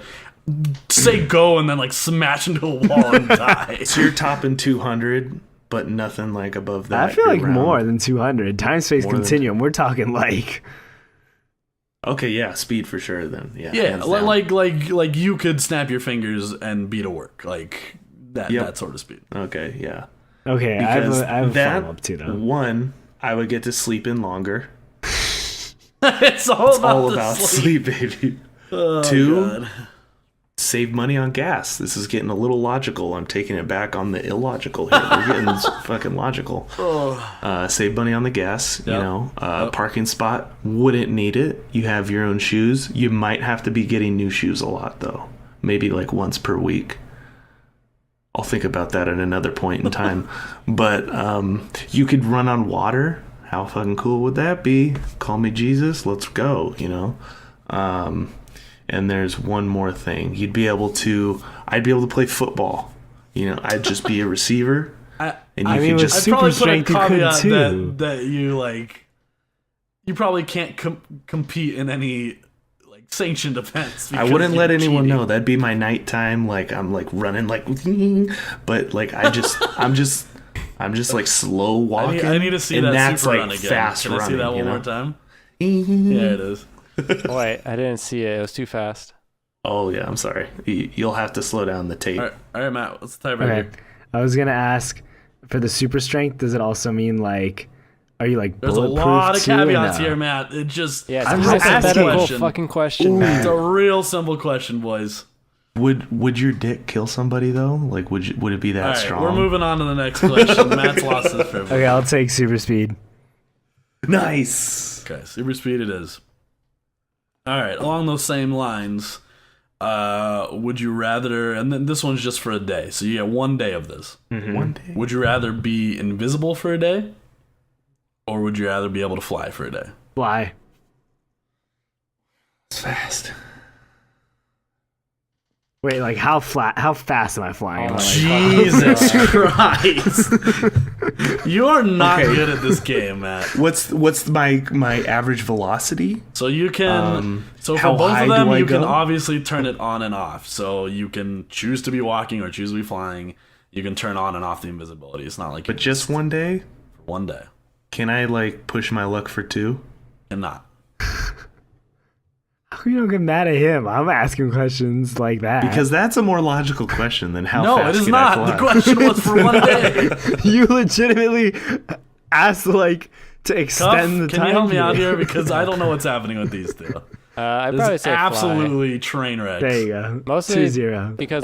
gonna say go and then like smash into a wall and die. So you're topping 200, but nothing like above that. I feel like year-round. more than 200. Time space More than- continuum. We're talking like. Okay, yeah, speed for sure. Then, yeah, Yeah, hands down. like you could snap your fingers and be to work, like that Yep. that sort of speed. Okay, yeah. Okay, I Because have a that follow up too, though. one, I would get to sleep in longer. It's all about All the about sleep. sleep, baby. Oh, Two, God. save money on gas. This is getting a little logical. I'm taking it back on the illogical here. We're getting fucking logical. Save money on the gas. You Yep. know, parking spot, wouldn't need it. You have your own shoes. You might have to be getting new shoes a lot though. Maybe like once per week. I'll think about that at another point in time. But you could run on water. How fucking cool would that be? Call me Jesus. Let's go. You know. And there's one more thing. I'd be able to play football. You know, I'd just be a receiver. And you I mean, could with just I'd probably super put a strength, you could caveat too. that you like. You probably can't compete in any like sanctioned events. I because wouldn't you're let anyone cheating. know. That'd be my nighttime. Like I'm like running like, but like I'm just like slow walking. I need to see and that that's super like run again. fast Can I running. see that you one know? more time? Yeah, it is. Wait, I didn't see it. It was too fast. Oh yeah, I'm sorry. You'll have to slow down the tape. All right, Matt. What's the tiebreaker? Okay. I was going to ask for the super strength, does it also mean like, are you like There's a bulletproof lot of too, or caveats no? here, Matt. It just Yeah, it's I'm a just hypothetical asking. fucking question, It's man. a real simple question, boys. Would your dick kill somebody though? Like would it be that All right, strong? we're moving on to the next question. Matt's lost his privilege. Okay, I'll take super speed. Nice. Okay, super speed it is. All right, along those same lines, would you rather? And then this one's just for a day, so you get 1 day of this. One day. Would you rather be invisible for a day, or would you rather be able to fly for a day? Fly. It's fast. Wait, like how fast am I flying? Oh, Am I, like, Jesus Christ! You are not Okay. good at this game, Matt. What's my average velocity? So you can. So how for both high of them, do I you can go? obviously turn it on and off. So you can choose to be walking or choose to be flying. You can turn on and off the invisibility. It's not like But just one day? one day. Can I like push my luck for 2? Cannot. How come you don't get mad at him? I'm asking questions like that. Because that's a more logical question than how No, fast it is can not. I The fly. question was for one day. you legitimately asked like to Cuff, extend the can time. you help me out period. here because I don't know what's happening with these two. I'd This probably is say fly. absolutely train wrecks. There you go. Mostly 2-0. because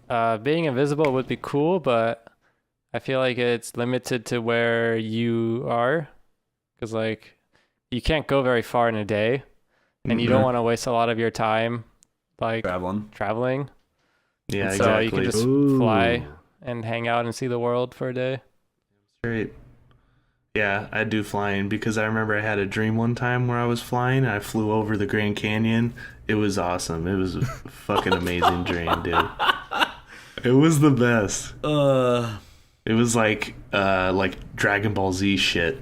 like being invisible would be cool, but I feel like it's limited to where you are, because like you can't go very far in a day, and you don't want to waste a lot of your time like Traveling. Yeah, so exactly. you can just Ooh. fly and hang out and see the world for a day. Great. Yeah, I do flying because I remember I had a dream one time where I was flying and I flew over the Grand Canyon. It was awesome. It was a fucking amazing dream, dude. It was the best. It was like Dragon Ball Z shit.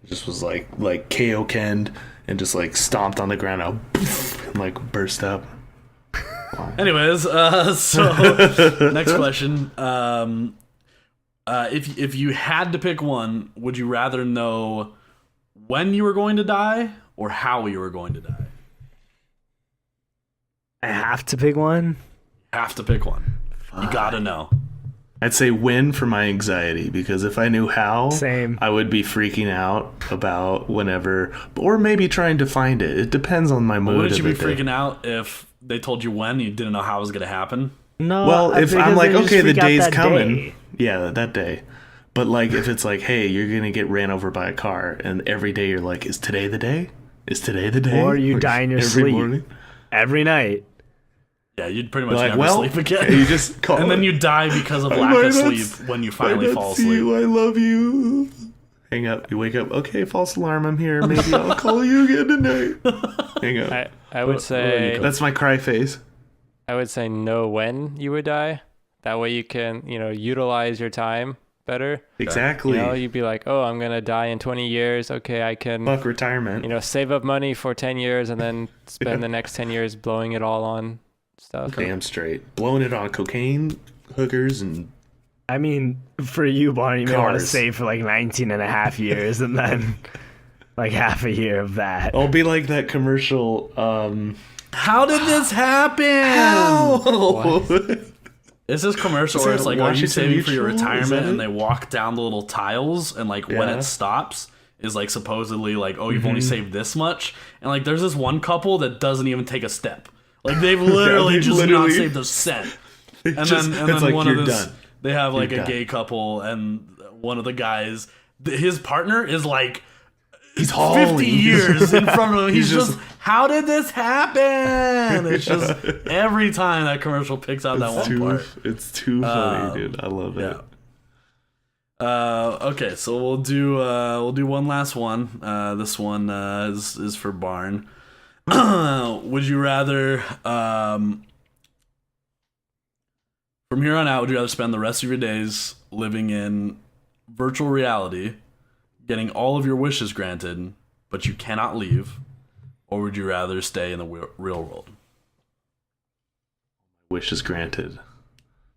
It just was like KO Kenned and just like stomped on the ground out and like burst up. Anyways, so next question. If you had to pick one, would you rather know when you were going to die or how you were going to die? I have to pick one. Have to pick one. You gotta know. I'd say when for my anxiety because if I knew how, Same. I would be freaking out about whenever, or maybe trying to find it. It depends on my mood. Wouldn't you of be the day. freaking out if they told you when and you didn't know how it was gonna happen? No. Well, if I'm because like, they just okay, the freak out day's that coming. day. Yeah, that day. But like, if it's like, hey, you're gonna get ran over by a car, and every day you're like, is today the day? Is today the day? Or you die in your every sleep. morning? every night. Yeah, you'd pretty much Like, never well, sleep again. you just call and then it. you die because of I lack might of not sleep s- when you I finally don't fall see asleep. you. I love you. Hang up. You wake up. Okay, false alarm. I'm here. Maybe I'll call you again tonight. Hang up. I would say That's my cry face. I would say know when you would die. That way you can, utilize your time better. Exactly. You'd be like, oh, I'm gonna die in 20 years. Okay, I can, Fuck retirement. save up money for 10 years and then spend the next 10 years blowing it all on stuff. Damn straight. Blowing it on cocaine, hookers, and I mean, for you, Barney, you may want to Cars. save for like 19 and a half years and then like half a year of that. I'll be like that commercial. How did this happen? It's this commercial Is where that it's like, are you Washington saving for your Mutual? Is retirement? that And it? they walk down the little tiles, and like when Yeah. it stops, is like supposedly like, oh, you've only saved this much. And like, there's this one couple that doesn't even take a step. Like they've literally they've just not literally- saved a cent. And just- then it's like, one you're of this, done. they have like You're a done. gay couple, and one of the guys, his partner is like He's 50 hauling. years in front of him. He's, He's just, just- how did this happen? It's just every time that commercial picks out that one part. It's too funny, dude. I love it. Yeah. Okay, so we'll do one last one. This one is for Barn. Would you rather from here on out, would you rather spend the rest of your days living in virtual reality, getting all of your wishes granted, but you cannot leave, or would you rather stay in the real world? Wish is granted.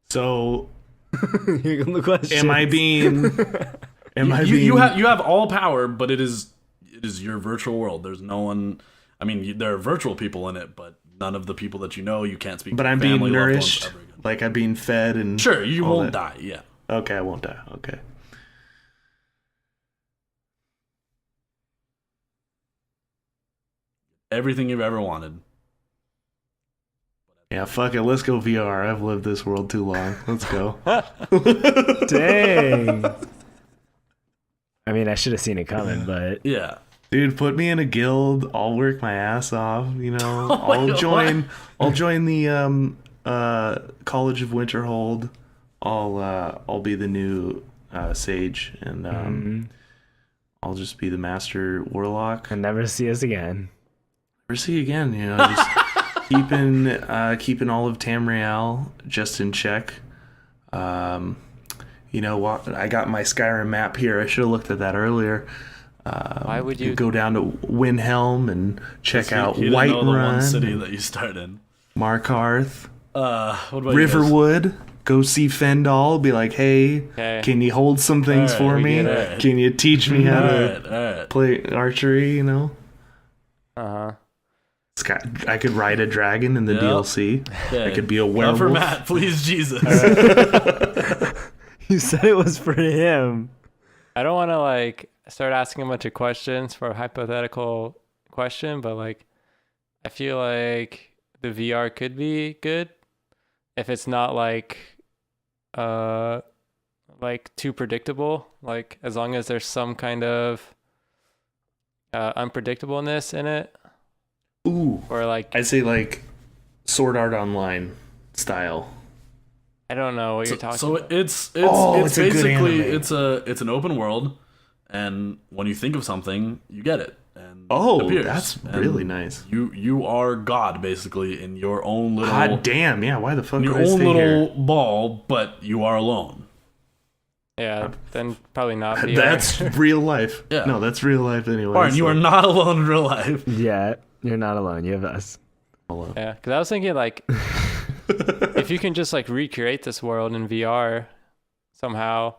So, Here come the question. am I being? You have all power, but it is your virtual world. There's no one. I mean, there are virtual people in it, but none of the people that you know, you can't speak. But to I'm being family, loved ones nourished. ever again. Like I'm being fed and. Sure, you all won't that. die. Yeah. Okay, I won't die. Okay. Everything you've ever wanted. Yeah, fuck it. Let's go VR. I've lived this world too long. Let's go. Dang. I mean, I should have seen it coming, but Yeah. Dude, put me in a guild. I'll work my ass off. You know, Wait, I'll what? join. I'll join the College of Winterhold. I'll be the new sage, and I'll just be the master warlock. and never see us again. Never see you again. You know, just keeping all of Tamriel just in check. You know what? I got my Skyrim map here. I should have looked at that earlier. Why would you go down to Windhelm and check out You didn't know the one Whiterun, city that you start in. Markarth, What about you guys? Riverwood? Go see Fendal. Be like, hey, Okay. can you hold some things All for right, me? we get it. Can you teach me how to All right. play archery? You know, Uh-huh. I could ride a dragon in the Yep. DLC. Okay. I could be a Not werewolf. for Matt, please, Jesus. You said it was for him. I don't want to like start asking a bunch of questions for a hypothetical question, but like I feel like the VR could be good if it's not like too predictable, like as long as there's some kind of unpredictableness in it, Ooh, or like I'd say like Sword Art Online style. I don't know what you're talking So about. it's Oh, it's a good basically anime. it's an open world, and when you think of something, you get it. And Oh, it appears. that's And really nice. You are God basically in your own little Hot damn, yeah. Why the fuck in would your I own stay little here? ball, but you are alone. Yeah, then probably not VR. That's real life. Yeah. No, that's real life anyway. Barton, you so- are not alone in real life. Yeah, you're not alone. You have us. Yeah, because I was thinking like if you can just like recreate this world in VR somehow,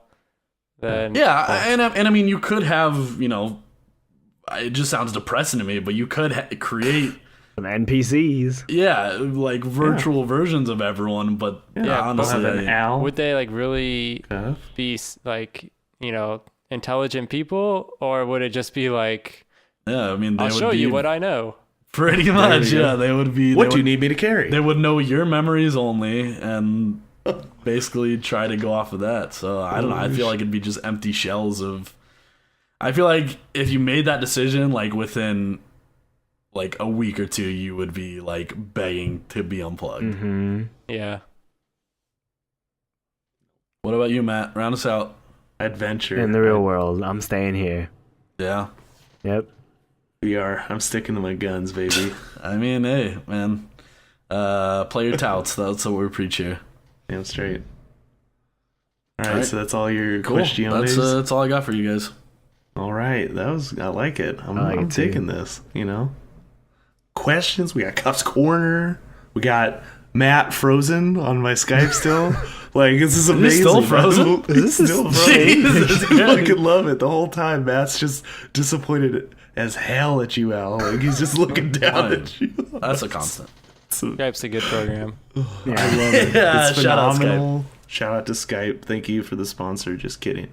then Yeah, and I mean, you could have, it just sounds depressing to me, but you could create, Some NPCs. yeah, like virtual versions of everyone. But Yeah, yeah, we'll honestly, have an owl. would they like really Stuff. be like intelligent people, or would it just be like yeah, I mean, they I'll would show be you what I know? pretty much. you go. Yeah, they would be. What they do you would, need me to carry? They would know your memories only, and basically try to go off of that. So I don't know. I feel like it'd be just empty shells of. I feel like if you made that decision, like within like a week or two, you would be like begging to be unplugged. Mm-hmm. Yeah. What about you, Matt? Round us out. Adventure. In the real world, I'm staying here. Yeah. Yep. VR. I'm sticking to my guns, baby. I mean, hey, man. Play your touts. That's what we preach here. Damn straight. All right, Alright. so that's all your Cool. questiones. That's all I got for you guys. All right, I like it. I'm I like it too. taking this. Questions. We got Cuff's Corner. We got Matt frozen on my Skype still. Like this is amazing. still frozen? Is this still frozen? Jesus I fucking love it the whole time. Matt's just disappointed as hell at you, Al. Like he's just looking down at you. That's a constant. So- Skype's a good program. I love it. Yeah, It's shout out phenomenal. Shout out to Skype. Thank you for the sponsor. Just kidding.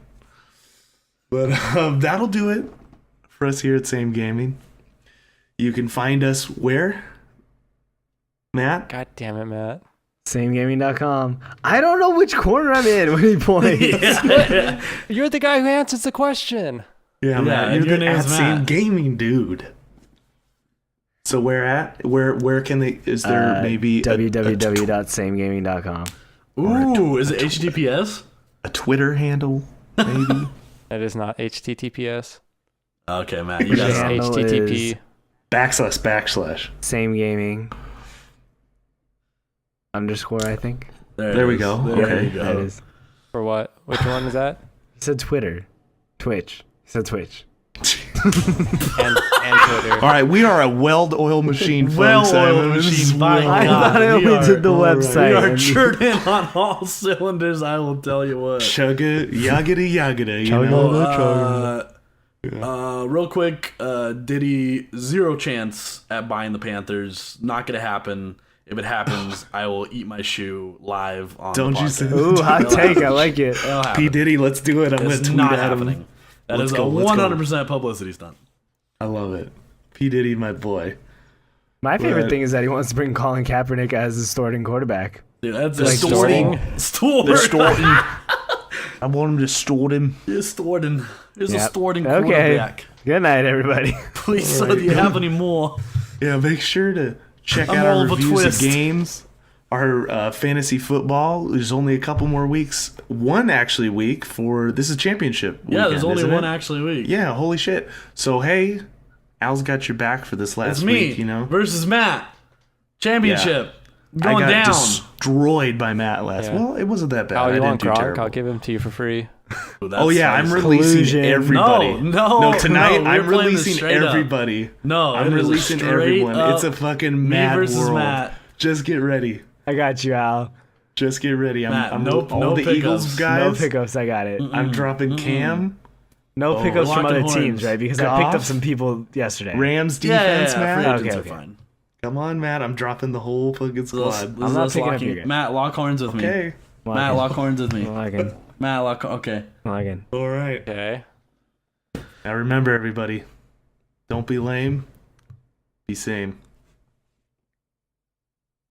But that'll do it for us here at Same Gaming. You can find us where? Matt? God damn it, Matt. SameGaming.com. I don't know which corner I'm in when he points. You're the guy who answers the question. Yeah, Matt. and You're your the name's at Same Matt. Gaming dude. So where can they? Is there maybe www.samegaming.com. Ooh, is it HTTPS? a Twitter handle? Maybe That is not HTTPS. Okay, Matt, you It's guys. just handle HTTP. is- // Same Gaming _, I think. There we it is. go. There Okay. you go. That is. For what? Which one is that? He said Twitter. Twitch. He said Twitch. And Twitter. All right, we are a weld oil machine, folks. Well-oiled This is machine, by well- I God, thought I we only are- did the all right. website. We are and- churning on all cylinders, I will tell you what. Chugga, yagada, yagada, you Chugga. know? Real quick, Diddy, 0 chance at buying the Panthers. Not gonna happen. If it happens, I will eat my shoe live on Don't the you podcast. say Ooh, hot take. I like it. It'll happen. P. Diddy, let's do it. I'm going to It's tweet not at happening. him. That Let's is go, a let's go. 100% publicity stunt. I love it. P. Diddy, my boy. My favorite Right. thing is that he wants to bring Colin Kaepernick as his starting quarterback. Dude, that's Like a Storting. Storting. They're storting. I want him to stort him. Here's Storting. Here's a Yep. Storting Okay. quarterback. Good night, everybody. Please, so do you have any more? Yeah, make sure to check I'm out all our of a reviews twist. of games. Our fantasy football. There's only a couple more weeks. One actually week for this is championship. Yeah, there's weekend, only isn't one it? actually week. Yeah, holy shit. So hey, Al's got your back for this last It's me week. You know. versus Matt. Championship. I Going got down. destroyed by Matt last. Yeah. Well, it wasn't that bad. Oh, I you didn't want do Gronk? terrible. I'll give him to you for free. Ooh, that's Oh yeah, nice. I'm releasing Collusion. everybody. No, tonight no, I'm we're playing this releasing straight up. everybody. No, I'm it is a releasing straight everyone. up It's a fucking me mad versus world. Matt. Just get ready. I got you, Al. Just get ready. Matt, I'm no all the Eagles pickups. guys. No pickups. I got it. I'm dropping Cam, No pickups from Lock other and horns. teams, right? Because I picked up Goff. some people yesterday. Rams Yeah, defense, free Matt. agents Okay. are fine. Come on, Matt. I'm dropping the whole fucking squad. I'm not picking up your guy. Matt, lock horns with me. Okay. Matt, lock horns with me. Lagging. Matt, lock. Okay. Lagging. All right. Okay. Now remember, everybody, don't be lame. Be same.